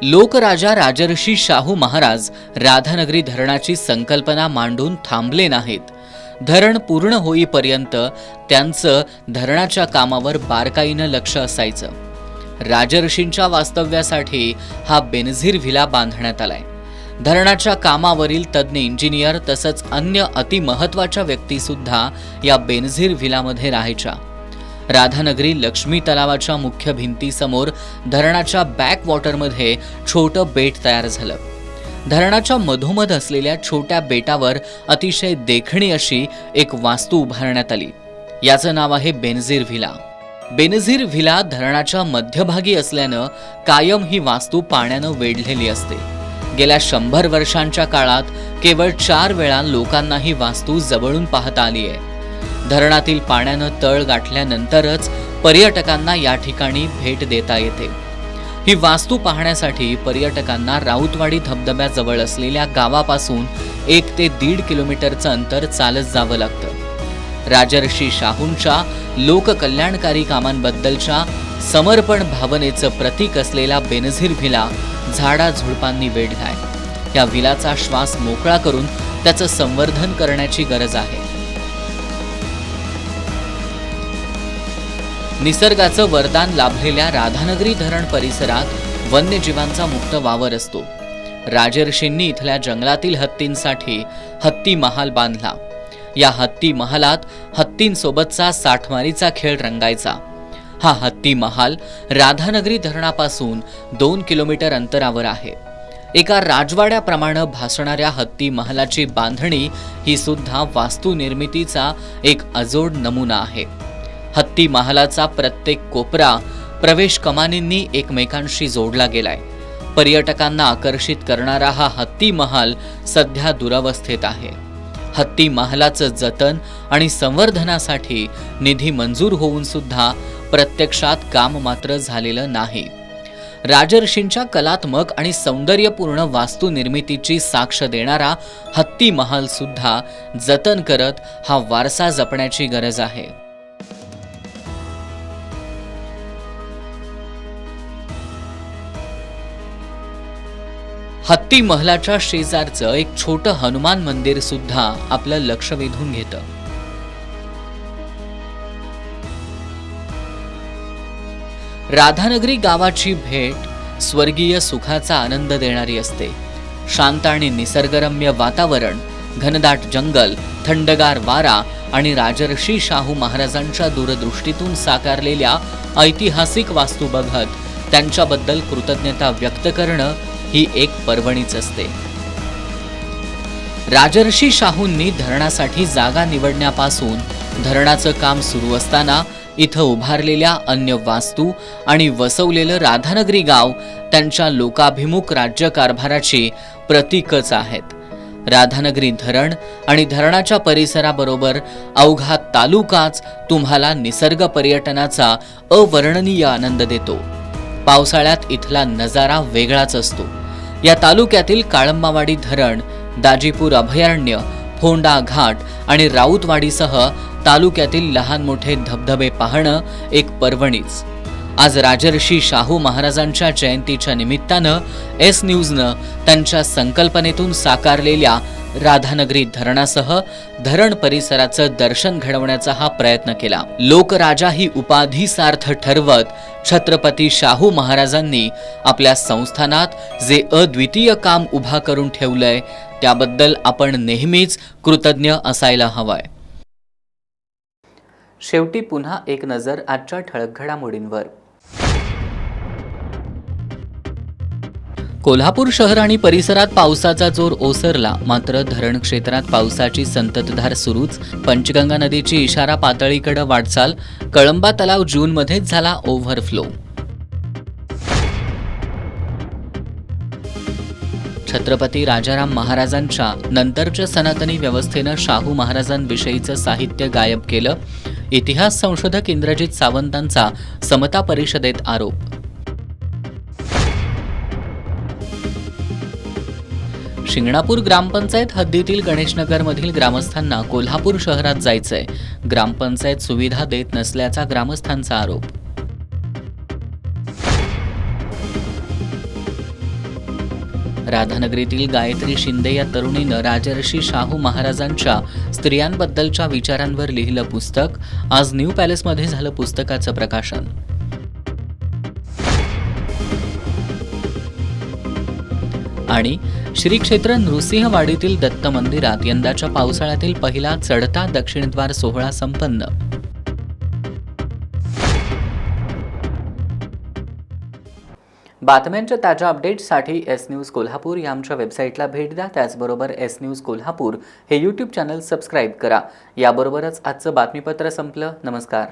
Speaker 1: लोकराजा राजर्षी शाहू महाराज राधानगरी धरणाची संकल्पना मांडून थांबले नाहीत. धरण पूर्ण होईपर्यंत त्यांचं धरणाच्या कामावर बारकाईनं लक्ष असायचं. राजर्षींच्या वास्तव्यासाठी हा बेनझीर व्हिला बांधण्यात आलाय. धरणाच्या कामावरील तज्ज्ञ इंजिनियर तसंच अन्य अतिमहत्वाच्या व्यक्तीसुद्धा या बेनझीर व्हिलामध्ये राहायच्या. राधानगरी लक्ष्मी तलावाच्या मुख्य भिंतीसमोर धरणाच्या बॅक वॉटरमध्ये छोटं बेट तयार झालं. धरणाच्या मधोमध असलेल्या छोट्या बेटावर अतिशय देखणी अशी एक वास्तू उभारण्यात आली. याचं नाव आहे बेनझीर व्हिला. बेनझीर व्हिला धरणाच्या मध्यभागी असल्यानं कायम ही वास्तू पाण्यानं वेढलेली असते. गेल्या 100 वर्षांच्या काळात केवळ 4 वेळा लोकांना ही वास्तू जवळून पाहता आली आहे. धरणातील पाण्यानं तळ गाठल्यानंतरच पर्यटकांना या ठिकाणी भेट देता येते. ही वास्तू पाहण्यासाठी पर्यटकांना राऊतवाडी धबधब्याजवळ असलेल्या गावापासून 1 ते 1.5 किलोमीटरचं अंतर चालत जावं लागतं. राजर्षी शाहूंच्या लोककल्याणकारी कामांबद्दलच्या समर्पण भावनेचं प्रतीक असलेला बेनझीर व्हिला झाडाझुडपांनी वेढलाय. या व्हिलाचा श्वास मोकळा करून त्याचं संवर्धन करण्याची गरज आहे. निसर्गाचं वरदान लाभलेल्या राधानगरी धरण परिसरात वन्यजीवांचा मुक्त वावर असतो. राजर्षींनी इथल्या जंगलातील हत्तींसाठी हत्ती महाल बांधला. या हत्ती महालात हत्तींसोबतचा साठमारीचा खेळ रंगायचा. हा हत्ती महाल राधानगरी धरणापासून 2 किलोमीटर अंतरावर आहे. एका राजवाड्याप्रमाणे भासणाऱ्या हत्ती महालाची बांधणी ही सुद्धा वास्तुनिर्मितीचा एक अजोड नमुना आहे. हत्ती महालाचा प्रत्येक कोपरा प्रवेश कमानींनी एकमेकांशी जोडला गेलाय. पर्यटकांना आकर्षित करणारा हा हत्ती महाल सध्या दुरावस्थेत आहे. हत्ती महालाचं जतन आणि संवर्धनासाठी निधी मंजूर होऊन सुद्धा प्रत्यक्षात काम मात्र झालेलं नाही. राजर्षींच्या कलात्मक आणि सौंदर्यपूर्ण वास्तू निर्मितीची साक्ष देणारा हत्ती महाल सुद्धा जतन करत हा वारसा जपण्याची गरज आहे. हत्ती महलाच्या शेजारचं एक छोटं हनुमान मंदिर सुद्धा आपलं लक्ष वेधून घेतं. राधानगरी गावाची भेट स्वर्गीय सुखाचा आनंद देणारी असते. शांत आणि निसर्गरम्य वातावरण, घनदाट जंगल, थंडगार वारा आणि राजर्षी शाहू महाराजांच्या दूरदृष्टीतून साकारलेल्या ऐतिहासिक वास्तू बघत त्यांच्याबद्दल कृतज्ञता व्यक्त करणं ही एक पर्वणीच असते. राजर्षी शाहूंनी धरणासाठी जागा निवडण्यापासून धरणाचं काम सुरू असताना इथं उभारलेल्या अन्य वास्तू आणि वसवलेलं राधानगरी गाव त्यांच्या लोकाभिमुख राज्यकारभाराची प्रतीकच आहेत. राधानगरी धरण आणि धरणाच्या परिसराबरोबर अवघा तालुकाच तुम्हाला निसर्ग पर्यटनाचा अवर्णनीय आनंद देतो. पावसाळ्यात इथला नजारा वेगळाच असतो. या तालुक्यातील काळंबावाडी धरण, दाजीपूर अभयारण्य, फोंडा घाट आणि राऊतवाडीसह तालुक्यातील लहान मोठे धबधबे पाहणं एक पर्वणीच. आज राजर्षी शाहू महाराजांच्या जयंतीच्या निमित्तानं एस न्यूजनं त्यांच्या संकल्पनेतून साकारलेल्या राधानगरी धरणासह धरण परिसराचं दर्शन घडवण्याचा हा प्रयत्न केला. लोकराजा ही उपाधी सार्थ ठरवत छत्रपती शाहू महाराजांनी आपल्या संस्थानात जे अद्वितीय काम उभा करून ठेवलंय त्याबद्दल आपण नेहमीच कृतज्ञ असायला हवंय. शेवटी पुन्हा एक नजर आजच्या ठळक घडामोडींवर. कोल्हापूर शहर आणि परिसरात पावसाचा जोर ओसरला, मात्र धरण क्षेत्रात पावसाची संततधार सुरूच. पंचगंगा नदीची इशारा पातळीकडे वाटचाल. कळंबा तलाव जूनमध्येच झाला ओव्हरफ्लो. छत्रपती राजाराम महाराजांच्या नंतरच्या सनातनी व्यवस्थेनं शाहू महाराजांविषयीचं साहित्य गायब केलं. इतिहास संशोधक इंद्रजित सावंतांचा समता परिषदेत आरोप. शिंगणापूर ग्रामपंचायत हद्दीतील गणेशनगरमधील ग्रामस्थांना कोल्हापूर शहरात जायचंय. ग्रामपंचायत सुविधा देत नसल्याचा ग्रामस्थांचा आरोप. राधानगरीतील गायत्री शिंदे या तरुणीनं राजर्षी शाहू महाराजांच्या स्त्रियांबद्दलच्या विचारांवर लिहिलं पुस्तक. आज न्यू पॅलेसमध्ये झालं पुस्तकाचं प्रकाशन. आणि श्री क्षेत्र नृसिंहवाडीतील दत्त मंदिरात यंदाच्या पावसाळ्यातील पहिला चढता दक्षिणद्वार सोहळा संपन्न. बातम्यांच्या ताज्या अपडेट्ससाठी एस न्यूज कोल्हापूर या आमच्या वेबसाईटला भेट द्या. त्याचबरोबर एस न्यूज कोल्हापूर हे यूट्यूब चॅनल सबस्क्राईब करा. याबरोबरच आजचं बातमीपत्र संपलं. नमस्कार.